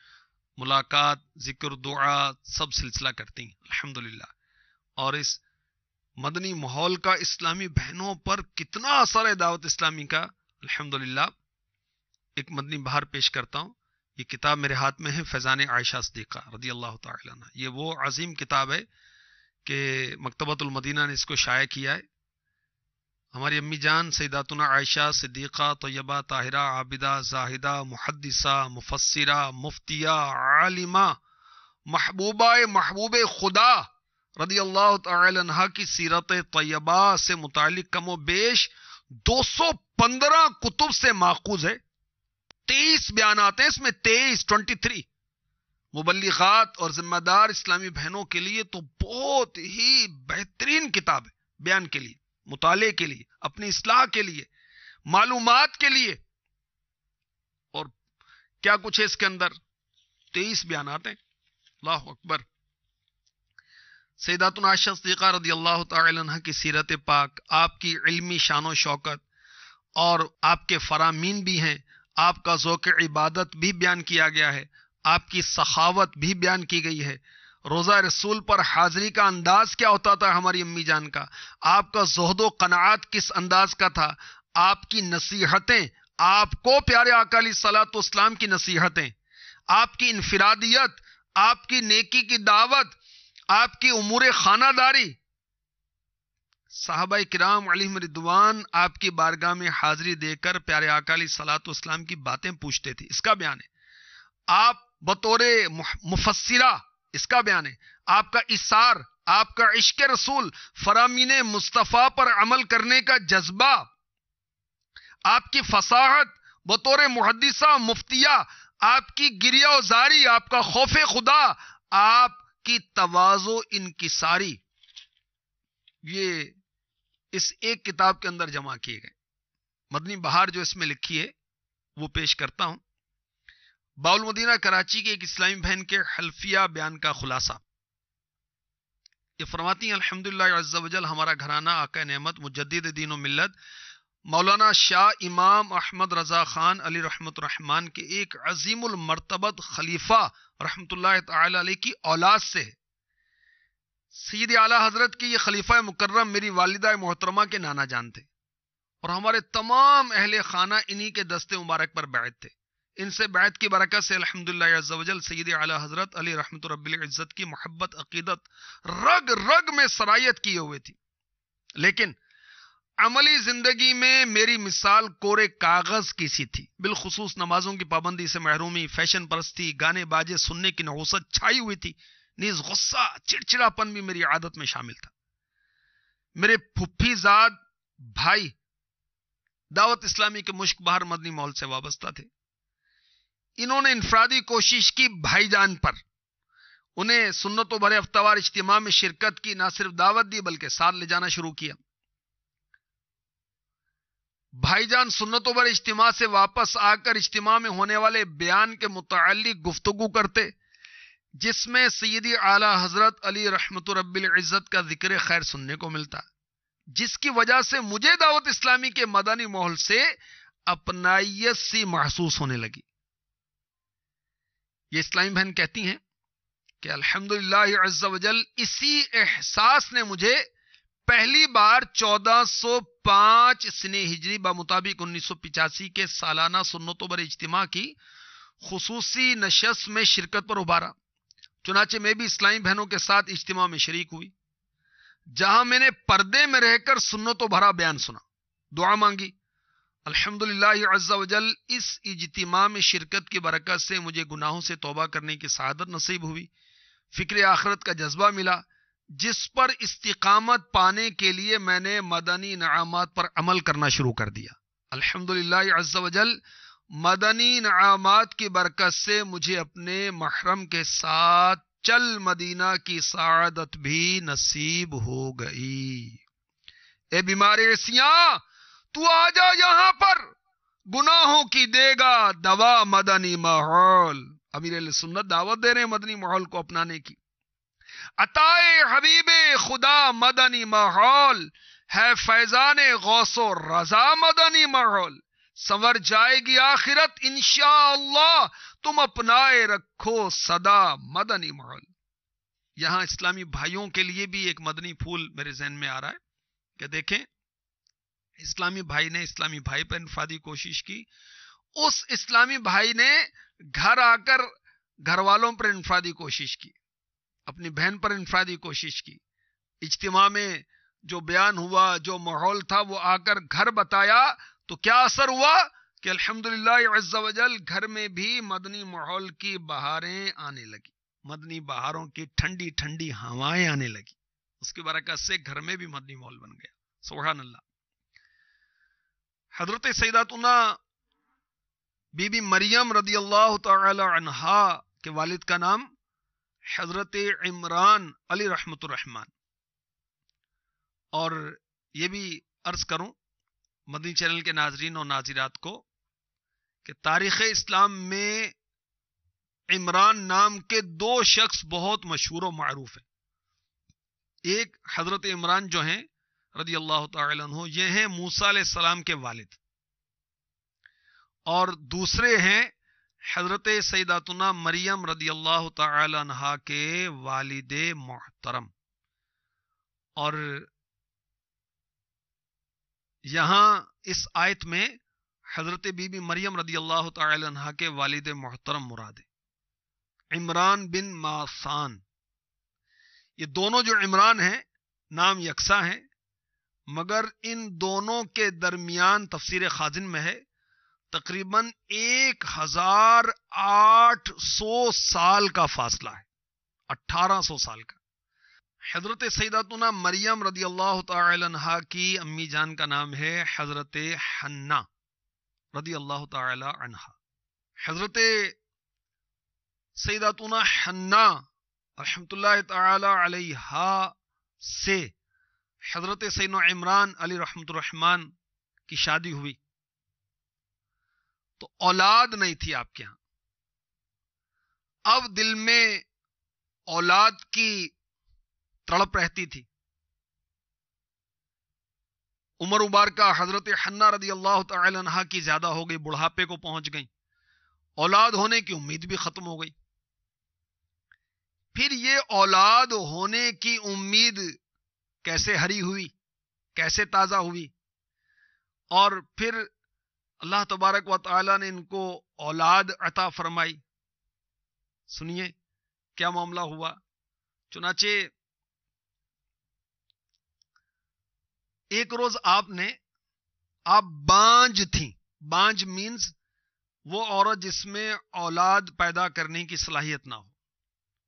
ملاقات، ذکر، دعا سب سلسلہ کرتی ہیں الحمدللہ. اور اس مدنی ماحول کا اسلامی بہنوں پر کتنا اثر ہے دعوت اسلامی کا الحمدللہ. ایک مدنی بہار پیش کرتا ہوں. یہ کتاب میرے ہاتھ میں ہے، فیضان عائشہ صدیقہ رضی اللہ تعالی عنہ. یہ وہ عظیم کتاب ہے کہ مکتبۃ المدینہ نے اس کو شائع کیا ہے. ہماری امی جان سیداتنا عائشہ صدیقہ طیبہ طاہرہ عابدہ زاہدہ محدثہ مفسرہ مفتیہ عالمہ محبوبہ محبوب خدا رضی اللہ تعالی عنہ کی سیرت طیبہ سے متعلق کم و بیش 215 کتب سے ماخوذ ہے. 23 بیانات ہیں اس میں، 23 مبلغات اور ذمہ دار اسلامی بہنوں کے لیے تو بہت ہی بہترین کتاب ہے، بیان کے لیے، مطالعے کے لیے، اپنی اصلاح کے لیے، معلومات کے لیے. اور کیا کچھ ہے اس کے اندر؟ 23 بیانات ہیں. اللہ اکبر. سیداتنا عائشہ صدیقہ رضی اللہ تعالی عنہ کی سیرت پاک، آپ کی علمی شان و شوکت اور آپ کے فرامین بھی ہیں، آپ کا ذوق عبادت بھی بیان کیا گیا ہے، آپ کی سخاوت بھی بیان کی گئی ہے. روزہ رسول پر حاضری کا انداز کیا ہوتا تھا ہماری امی جان کا، آپ کا زہد و قناعت کس انداز کا تھا، آپ کی نصیحتیں، آپ کو پیارے آقا علیہ الصلوۃ والسلام کی نصیحتیں، آپ کی انفرادیت، آپ کی نیکی کی دعوت، آپ کی امور خانہ داری. صحابہ کرام علیہم رضوان آپ کی بارگاہ میں حاضری دے کر پیارے آقا علیہ الصلوۃ والسلام کی باتیں پوچھتے تھے، اس کا بیان ہے. آپ بطور مفسرہ، اس کا بیان ہے. آپ کا اثار، آپ کا عشق رسول، فرامین مصطفیٰ پر عمل کرنے کا جذبہ، آپ کی فصاحت بطور محدثہ مفتیہ، آپ کی گریہ و زاری، آپ کا خوف خدا، آپ کی تواضع انکساری، یہ اس ایک کتاب کے اندر جمع کیے گئے۔ مدنی بہار جو اس میں لکھی ہے وہ پیش کرتا ہوں۔ باالمدینہ کراچی کے ایک اسلامی بہن کے حلفیہ بیان کا خلاصہ۔ یہ فرماتی ہیں الحمدللہ عز و جل ہمارا گھرانہ آقا نعمت مجدد دین و ملت مولانا شاہ امام احمد رضا خان علی رحمت الرحمان کے ایک عظیم المرتبت خلیفہ رحمت اللہ تعالی علیہ کی اولاد سے ہے۔ سید اعلی حضرت کی یہ خلیفہ مکرم میری والدہ محترمہ کے نانا جان تھے، اور ہمارے تمام اہل خانہ انہی کے دستے مبارک پر بیعت تھے۔ ان سے بیعت کی برکت سے الحمدللہ عز و جل سید اعلی حضرت علی رحمت رب العزت کی محبت عقیدت رگ رگ میں سرایت کیے ہوئے تھی، لیکن عملی زندگی میں میری مثال کورے کاغذ کی سی تھی۔ بالخصوص نمازوں کی پابندی سے محرومی، فیشن پرستی، گانے باجے سننے کی نحوست چھائی ہوئی تھی، نیز غصہ چڑچڑاپن بھی میری عادت میں شامل تھا۔ میرے پھپھی زاد بھائی دعوت اسلامی کے مشک بہار مدنی ماحول سے وابستہ تھے۔ انہوں نے انفرادی کوشش کی بھائی جان پر، انہیں سنتوں بھرے ہفتہ اجتماع میں شرکت کی نہ صرف دعوت دی بلکہ ساتھ لے جانا شروع کیا۔ بھائی جان سنتوں بھرے اجتماع سے واپس آ کر اجتماع میں ہونے والے بیان کے متعلق گفتگو کرتے، جس میں سیدی اعلی حضرت علی رحمت رب العزت کا ذکر خیر سننے کو ملتا، جس کی وجہ سے مجھے دعوت اسلامی کے مدنی ماحول سے اپنائیت سی محسوس ہونے لگی۔ یہ اسلامی بہن کہتی ہیں کہ الحمدللہ عز و جل اسی احساس نے مجھے پہلی بار 1405 سنہ ہجری بمطابق 1985 کے سالانہ سنتوں بھرے اجتماع کی خصوصی نشست میں شرکت پر ابھارا۔ چنانچہ میں بھی اسلامی بہنوں کے ساتھ اجتماع میں شریک ہوئی، جہاں میں نے پردے میں رہ کر سنتوں بھرا بیان سنا، دعا مانگی۔ الحمدللہ عز و جل اس اجتماع میں شرکت کی برکت سے مجھے گناہوں سے توبہ کرنے کی سعادت نصیب ہوئی، فکر آخرت کا جذبہ ملا، جس پر استقامت پانے کے لیے میں نے مدنی انعامات پر عمل کرنا شروع کر دیا۔ الحمدللہ عز و جل مدنی انعامات کی برکت سے مجھے اپنے محرم کے ساتھ چل مدینہ کی سعادت بھی نصیب ہو گئی۔ اے بیمار عصیاں، تو آجا یہاں پر، گناہوں کی دے گا دوا مدنی ماحول۔ امیر اہل سنت دعوت دے رہے ہیں مدنی ماحول کو اپنانے کی۔ عطائے حبیب خدا مدنی ماحول ہے، فیضان غوث و رضا مدنی ماحول، سنور جائے گی آخرت انشاءاللہ، تم اپنائے رکھو صدا مدنی ماحول۔ یہاں اسلامی بھائیوں کے لیے بھی ایک مدنی پھول میرے ذہن میں آ رہا ہے کہ دیکھیں، اسلامی بھائی نے اسلامی بھائی پر انفرادی کوشش کی، اس اسلامی بھائی نے گھر آ کر گھر والوں پر انفرادی کوشش کی، اپنی بہن پر انفرادی کوشش کی، اجتماع میں جو بیان ہوا، جو ماحول تھا، وہ آ کر گھر بتایا، تو کیا اثر ہوا کہ الحمدللہ عز و جل گھر میں بھی مدنی ماحول کی بہاریں آنے لگی، مدنی بہاروں کی ٹھنڈی ٹھنڈی ہوائیں آنے لگی، اس کی برکت سے گھر میں بھی مدنی ماحول بن گیا۔ سبحان اللہ۔ حضرت سیداتنا بی بی مریم رضی اللہ تعالی عنہا کے والد کا نام حضرت عمران علی رحمت الرحمان، اور یہ بھی عرض کروں مدنی چینل کے ناظرین اور ناظرات کو کہ تاریخ اسلام میں عمران نام کے دو شخص بہت مشہور و معروف ہیں۔ ایک حضرت عمران جو ہیں رضی اللہ تعالی عنہ، یہ ہیں موسیٰ علیہ السلام کے والد، اور دوسرے ہیں حضرت سیداتنا مریم رضی اللہ تعالی عنہا کے والد محترم۔ اور یہاں اس آیت میں حضرت بی بی مریم رضی اللہ تعالی عنہا کے والد محترم مراد ہے، عمران بن ماسان۔ یہ دونوں جو عمران ہیں نام یکساں ہیں، مگر ان دونوں کے درمیان تفسیر خازن میں ہے تقریباً 1800 سال کا فاصلہ ہے، 1800 سال کا۔ حضرت سیداتنا مریم رضی اللہ تعالی عنہا کی امی جان کا نام ہے حضرت حنا رضی اللہ تعالی عنہا. حضرت سیداتنا حنا رحمت اللہ تعالی علیہا سے حضرت سیدنا عمران علی رحمت الرحمن کی شادی ہوئی تو اولاد نہیں تھی آپ کے ہاں. اب دل میں اولاد کی تڑپ رہتی تھی. عمر مبارکہ حضرت حنا رضی اللہ تعالی عنہا کی زیادہ ہو گئی، بڑھاپے کو پہنچ گئی، اولاد ہونے کی امید بھی ختم ہو گئی. پھر یہ اولاد ہونے کی امید کیسے ہری ہوئی، کیسے تازہ ہوئی؟ اور پھر اللہ تبارک و تعالی نے ان کو اولاد عطا فرمائی. سنیے کیا معاملہ ہوا. چنانچہ ایک روز آپ بانج تھیں. بانج مینز وہ عورت جس میں اولاد پیدا کرنے کی صلاحیت نہ ہو.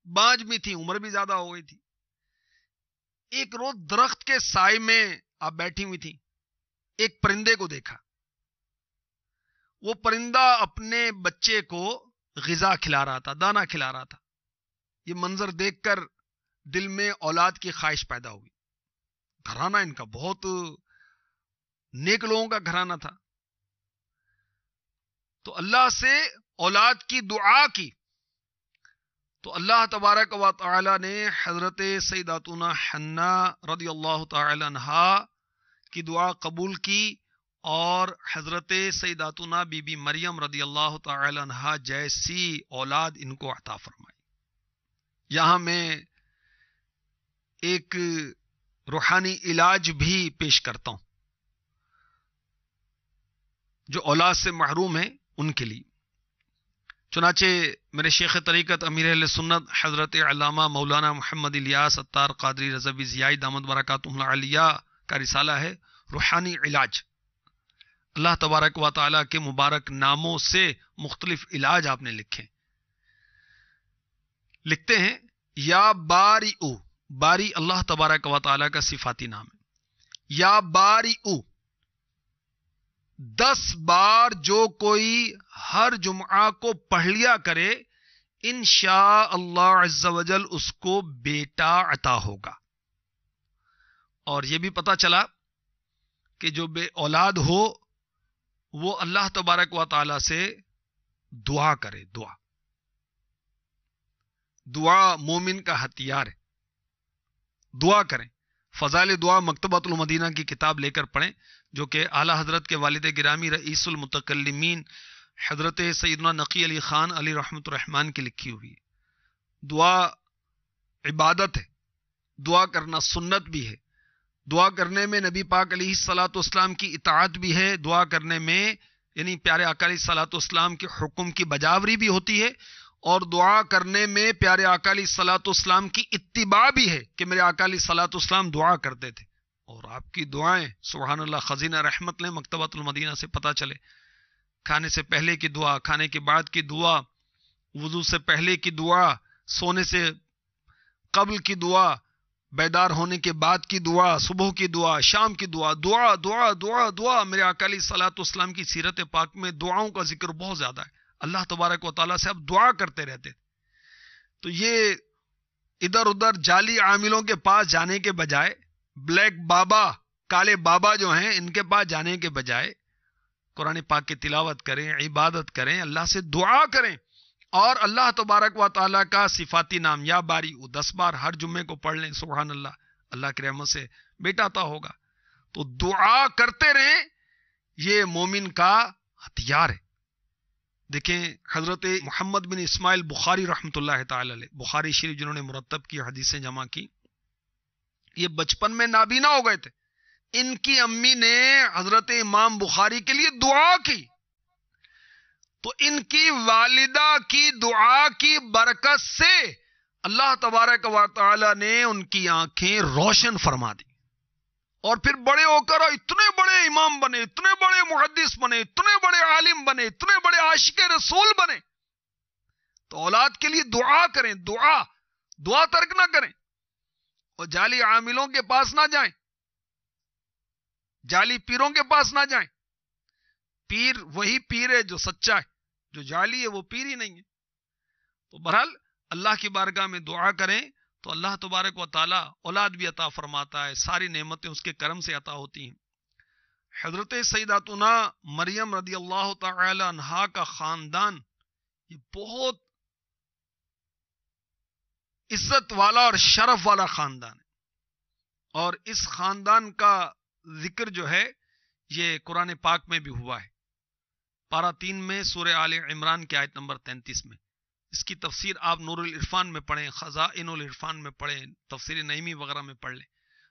بانج بھی تھی، عمر بھی زیادہ ہو گئی تھی. ایک روز درخت کے سائے میں آپ بیٹھی ہوئی تھی، ایک پرندے کو دیکھا. وہ پرندہ اپنے بچے کو غذا کھلا رہا تھا، دانا کھلا رہا تھا. یہ منظر دیکھ کر دل میں اولاد کی خواہش پیدا ہوئی. گھرانہ ان کا بہت نیک لوگوں کا گھرانہ تھا. تو اللہ سے اولاد کی دعا کی تو اللہ تبارک و تعالی نے حضرت سیداتنا حنا رضی اللہ تعالی عنہا کی دعا قبول کی اور حضرت سیداتنا بی بی مریم رضی اللہ تعالی عنہا جیسی اولاد ان کو عطا فرمائی. یہاں میں ایک روحانی علاج بھی پیش کرتا ہوں جو اولاد سے محروم ہیں ان کے لیے. چنانچہ میرے شیخ طریقت امیر اہل سنت حضرت علامہ مولانا محمد الیاس اتار قادری رضوی ضیائی دامت برکاتہ العالیہ کا رسالہ ہے روحانی علاج. اللہ تبارک و تعالیٰ کے مبارک ناموں سے مختلف علاج آپ نے لکھے. لکھتے ہیں یا باری او، باری اللہ تبارک و تعالیٰ کا صفاتی نام ہے. یا باری او، 10 بار جو کوئی ہر جمعہ کو پڑھ لیا کرے انشاء اللہ عز و جل اس کو بیٹا عطا ہوگا. اور یہ بھی پتا چلا کہ جو بے اولاد ہو وہ اللہ تبارک و تعالی سے دعا کرے. دعا مومن کا ہتھیار ہے. دعا کریں. فضائل دعا مکتبۃ المدینہ کی کتاب لے کر پڑھیں جو کہ اعلی حضرت کے والد گرامی رئیس المتکلمین حضرت سیدنا نقی علی خان علی رحمت الرحمن کی لکھی ہوئی ہے. دعا عبادت ہے، دعا کرنا سنت بھی ہے. دعا کرنے میں نبی پاک علیہ الصلوۃ والسلام کی اطاعت بھی ہے. دعا کرنے میں یعنی پیارے آقا علیہ الصلوۃ والسلام کے حکم کی بجاوری بھی ہوتی ہے اور دعا کرنے میں پیارے آقا علیہ الصلوۃ والسلام کی اتباع بھی ہے کہ میرے آقا علیہ الصلوۃ والسلام دعا کرتے تھے. اور آپ کی دعائیں سبحان اللہ خزینہ رحمت لیں مکتبۃ المدینہ سے پتہ چلے. کھانے سے پہلے کی دعا، کھانے کے بعد کی دعا، وضو سے پہلے کی دعا، سونے سے قبل کی دعا، بیدار ہونے کے بعد کی دعا، صبح کی دعا، شام کی دعا. دعا دعا دعا دعا. میرے آقا علیہ الصلوۃ والسلام کی سیرت پاک میں دعاؤں کا ذکر بہت زیادہ ہے. اللہ تبارک و تعالیٰ سے اب دعا کرتے رہتے. تو یہ ادھر ادھر جعلی عاملوں کے پاس جانے کے بجائے، بلیک بابا، کالے بابا جو ہیں ان کے پاس جانے کے بجائے قرآن پاک کی تلاوت کریں، عبادت کریں، اللہ سے دعا کریں اور اللہ تبارک و تعالیٰ کا صفاتی نام یا باری 10 بار ہر جمعے کو پڑھ لیں. سبحان اللہ، اللہ کی رحمت سے بیٹا عطا ہوگا. تو دعا کرتے رہیں، یہ مومن کا ہتھیار ہے. دیکھیں حضرت محمد بن اسماعیل بخاری رحمت اللہ تعالی علیہ، بخاری شریف جنہوں نے مرتب کی حدیثیں جمع کی، یہ بچپن میں نابینا ہو گئے تھے. ان کی امی نے حضرت امام بخاری کے لیے دعا کی تو ان کی والدہ کی دعا کی برکت سے اللہ تبارک و تعالی نے ان کی آنکھیں روشن فرما دی اور پھر بڑے ہو کر اتنے بڑے امام بنے، اتنے بڑے محدث بنے، اتنے بڑے عالم بنے، اتنے بڑے عاشق رسول بنے. تو اولاد کے لیے دعا کریں، دعا ترک نہ کریں. اور جعلی عاملوں کے پاس نہ جائیں، جعلی پیروں کے پاس نہ جائیں۔ پیر وہی پیر ہے جو سچا ہے، جو جعلی ہے وہ پیر ہی نہیں ہے۔ تو بہرحال اللہ کی بارگاہ میں دعا کریں تو اللہ تبارک و تعالی اولاد بھی عطا فرماتا ہے، ساری نعمتیں اس کے کرم سے عطا ہوتی ہیں۔ حضرت سیداتنا مریم رضی اللہ تعالی عنہا کا خاندان یہ بہت عزت والا اور شرف والا خاندان ہے، اور اس خاندان کا ذکر جو ہے یہ قرآن پاک میں بھی ہوا ہے، پارہ 3 میں سورہ آل عمران کی آیت نمبر 33 میں۔ اس کی تفسیر آپ نور العرفان میں پڑھیں، خزائن العرفان میں پڑھیں، تفسیر نعیمی وغیرہ میں پڑھ لیں۔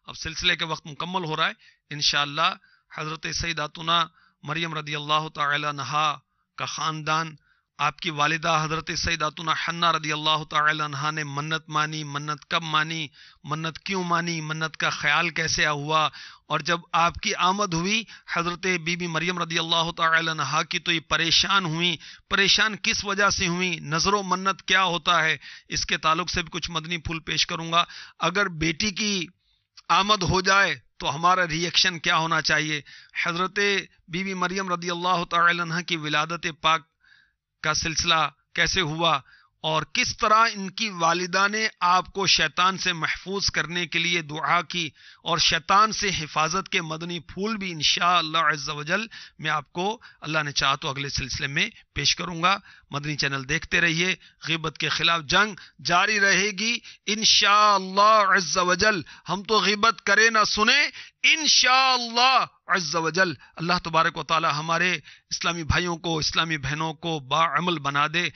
اب سلسلے کے وقت مکمل ہو رہا ہے، انشاءاللہ حضرت سیداتنا مریم رضی اللہ تعالی عنہا کا خاندان، آپ کی والدہ حضرت سیداتنا حنہ رضی اللہ تعالی عنہا نے منت مانی، منت کب مانی، منت کیوں مانی، منت کا خیال کیسے ہوا، اور جب آپ کی آمد ہوئی حضرت بی بی مریم رضی اللہ تعالی عنہا کی تو یہ پریشان ہوئی، پریشان کس وجہ سے ہوئی، نظر و منت کیا ہوتا ہے، اس کے تعلق سے بھی کچھ مدنی پھول پیش کروں گا۔ اگر بیٹی کی آمد ہو جائے تو ہمارا ری ایکشن کیا ہونا چاہیے، حضرت بی بی مریم رضی اللہ تعالی عنہا کی ولادت پاک کا سلسلہ کیسے ہوا، اور کس طرح ان کی والدہ نے آپ کو شیطان سے محفوظ کرنے کے لیے دعا کی، اور شیطان سے حفاظت کے مدنی پھول بھی انشاءاللہ عز و جل میں آپ کو اللہ نے چاہا تو اگلے سلسلے میں پیش کروں گا۔ مدنی چینل دیکھتے رہیے، غیبت کے خلاف جنگ جاری رہے گی انشاءاللہ عز و جل۔ ہم تو غیبت کرے نہ سنے انشاءاللہ عز و جل۔ اللہ تبارک و تعالی ہمارے اسلامی بھائیوں کو، اسلامی بہنوں کو باعمل بنا دے،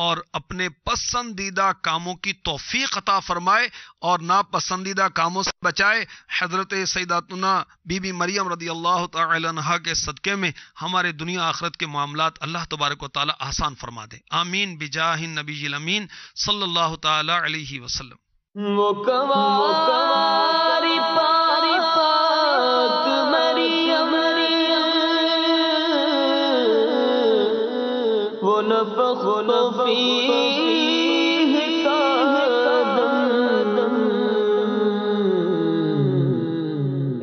اور اپنے پسندیدہ کاموں کی توفیق عطا فرمائے، اور ناپسندیدہ کاموں سے بچائے۔ حضرت سیداتنا بی بی مریم رضی اللہ تعالی عنہا کے صدقے میں ہمارے دنیا آخرت کے معاملات اللہ تبارک و تعالی آسان فرما دے، آمین بجاہ النبی الامین صلی اللہ تعالی علیہ وسلم۔ ونفخت فيه كادم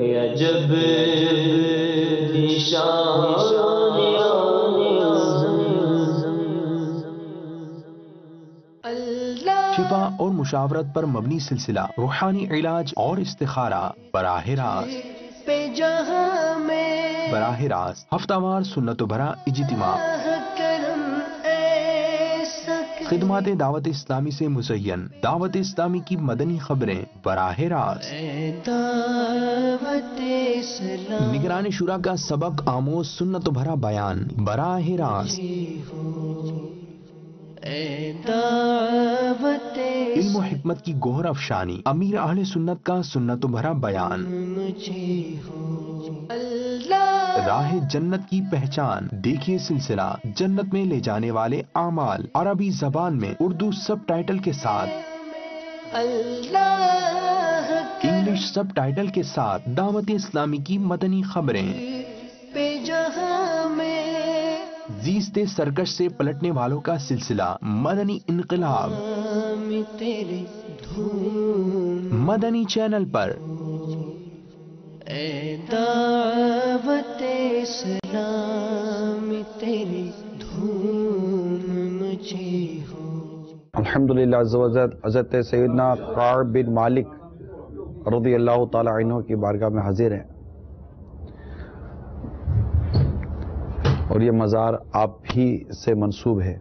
عجب کی شان شفا اور مشاورت پر مبنی سلسلہ روحانی علاج اور استخارہ براہ راست ہفتہ وار سنت و بھرا اجتماع، خدمات دعوت اسلامی سے مزین دعوت اسلامی کی مدنی خبریں براہ راست، نگران شورا کا سبق آموز سنت و بھرا بیان براہ راست، علم و حکمت کی گوہر افشانی، امیر اہل سنت کا سنت و بھرا بیان، راہ جنت کی پہچان، دیکھیے سلسلہ جنت میں لے جانے والے اعمال، عربی زبان میں اردو سب ٹائٹل کے ساتھ، انگلش سب ٹائٹل کے ساتھ دعوت اسلامی کی مدنی خبریں، زیست سرکش سے پلٹنے والوں کا سلسلہ مدنی انقلاب، مدنی چینل پر۔ دعوت اسلام تیری دھوم مجھے ہو۔ الحمدللہ عز و جل حضرت سیدنا کعب بن مالک رضی اللہ تعالی عنہ کی بارگاہ میں حاضر ہیں، اور یہ مزار آپ ہی سے منسوب ہے۔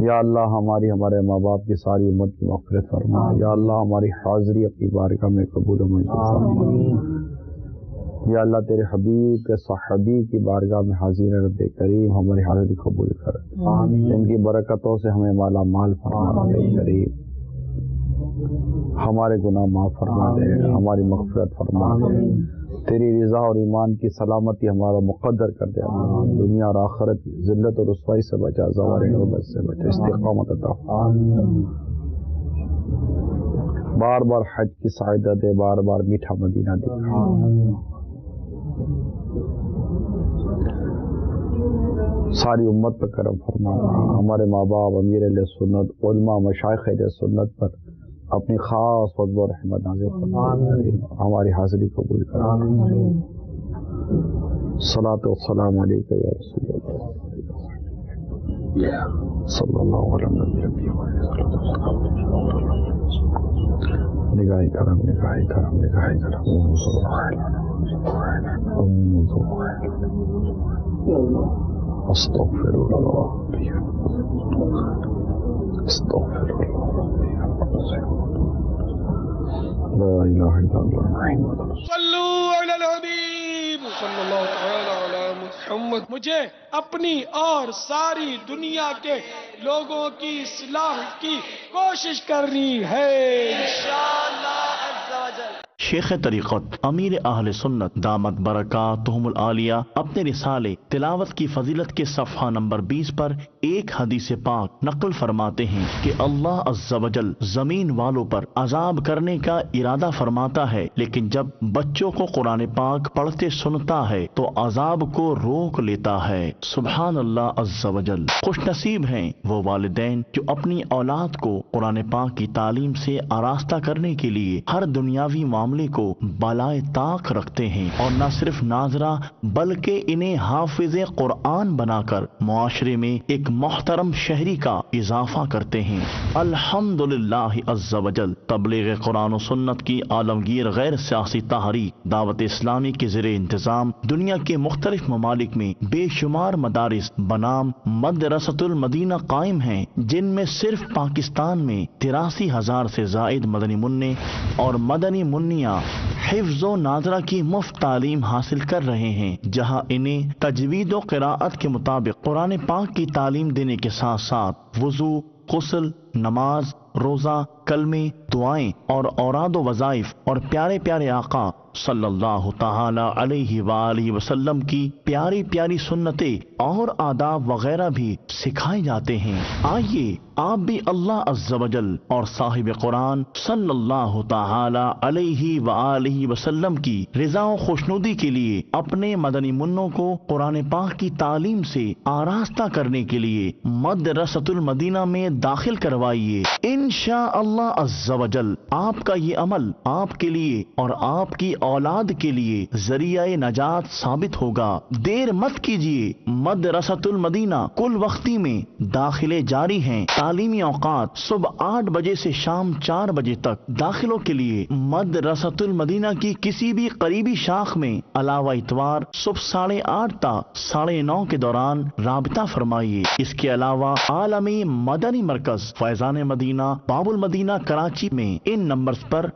یا اللہ ہمارے ماں باپ کی ساری امت کی مغفرت فرما، یا اللہ ہماری حاضری اپنی بارگاہ میں قبول و منظور فرما، یا اللہ تیرے حبیب کے صحابی کی بارگاہ میں حاضر رب کریم ہماری حاضری قبول کر، ان کی برکتوں سے ہمیں مالا مال فرما رب کریم، ہمارے گناہ معاف فرما دے، ہماری مغفرت فرما دے، تیری رضا اور ایمان کی سلامتی ہمارا مقدر کر دے، دنیا اور آخرت ذلت اور رسوائی سے بچا، زوال غربت سے بچا، استقامت عطا فرما۔ بار بار حج کی سعادت دے، بار بار میٹھا مدینہ دکھا۔ ساری امت پر کرم فرمانا، ہمارے ماں باپ امیر اہل سنت علماء مشائخ اہل سنت پر اپنی خاص فضل و رحمت نازل فرما، ہماری حاضری قبول کرنا۔ صلاۃ و سلام علیک یا رسول اللہ صلی اللہ علیہ وسلم۔ نگاہ کرم، نگاہ کرم، نگاہ کرم۔ استغفر اللہ، استغفر اللہ، لا الہ الا اللہ محمد رسول اللہ۔ صلو علی الحبیب صلی اللہ تعالی علی محمد۔ مجھے اپنی اور ساری دنیا کے لوگوں کی اصلاح کی کوشش کرنی ہے انشاءاللہ عز و جل۔ شیخ طریقت امیر اہل سنت دامت برکاتہم العالیہ اپنے رسالے تلاوت کی فضیلت کے صفحہ نمبر 20 پر ایک حدیث پاک نقل فرماتے ہیں کہ اللہ عز و جل زمین والوں پر عذاب کرنے کا ارادہ فرماتا ہے، لیکن جب بچوں کو قرآن پاک پڑھتے سنتا ہے تو عذاب کو روک لیتا ہے۔ سبحان اللہ عز و جل۔ خوش نصیب ہیں وہ والدین جو اپنی اولاد کو قرآن پاک کی تعلیم سے آراستہ کرنے کے لیے ہر دنیاوی معاملے کو بالائے طاق رکھتے ہیں، اور نہ صرف ناظرہ بلکہ انہیں حافظ قرآن بنا کر معاشرے میں ایک محترم شہری کا اضافہ کرتے ہیں۔ الحمدللہ عز و جل تبلیغ قرآن و سنت کی عالمگیر غیر سیاسی تحریک دعوت اسلامی کے زیر انتظام دنیا کے مختلف ممالک میں بے شمار مدارس بنام مدرسۃ المدینہ قائم ہیں، جن میں صرف پاکستان میں 83,000 سے زائد مدنی منع اور مدنی منیہ حفظ و ناظرہ کی مفت تعلیم حاصل کر رہے ہیں، جہاں انہیں تجوید و قراءت کے مطابق قرآن پاک کی تعلیم دینے کے ساتھ ساتھ وضو، غسل، نماز، روزہ، کلمے، دعائیں اور اوراد و وظائف اور پیارے پیارے آقا صلی اللہ تعالی علیہ وآلہ وسلم کی پیاری پیاری سنتیں اور آداب وغیرہ بھی سکھائے جاتے ہیں۔ آئیے آپ بھی اللہ عز و جل اور صاحب قرآن صلی اللہ تعالی علیہ وآلہ وسلم کی رضا و خوشنودی کے لیے اپنے مدنی منوں کو قرآن پاک کی تعلیم سے آراستہ کرنے کے لیے مدرسۃ المدینہ میں داخل کروائیے۔ انشاءاللہ عز و جل آپ کا یہ عمل آپ کے لیے اور آپ کی اولاد کے لیے ذریعہ نجات ثابت ہوگا۔ دیر مت کیجیے، مدرسۃ المدینہ کل وقتی میں داخلے جاری ہیں۔ تعلیمی اوقات صبح 8 بجے سے شام 4 بجے تک۔ داخلوں کے لیے مدرسۃ المدینہ کی کسی بھی قریبی شاخ میں علاوہ اتوار صبح 8:30 تا 9:30 کے دوران رابطہ فرمائیے۔ اس کے علاوہ عالمی مدنی مرکز فیضان مدینہ باب المدینہ کراچی میں ان نمبرز پر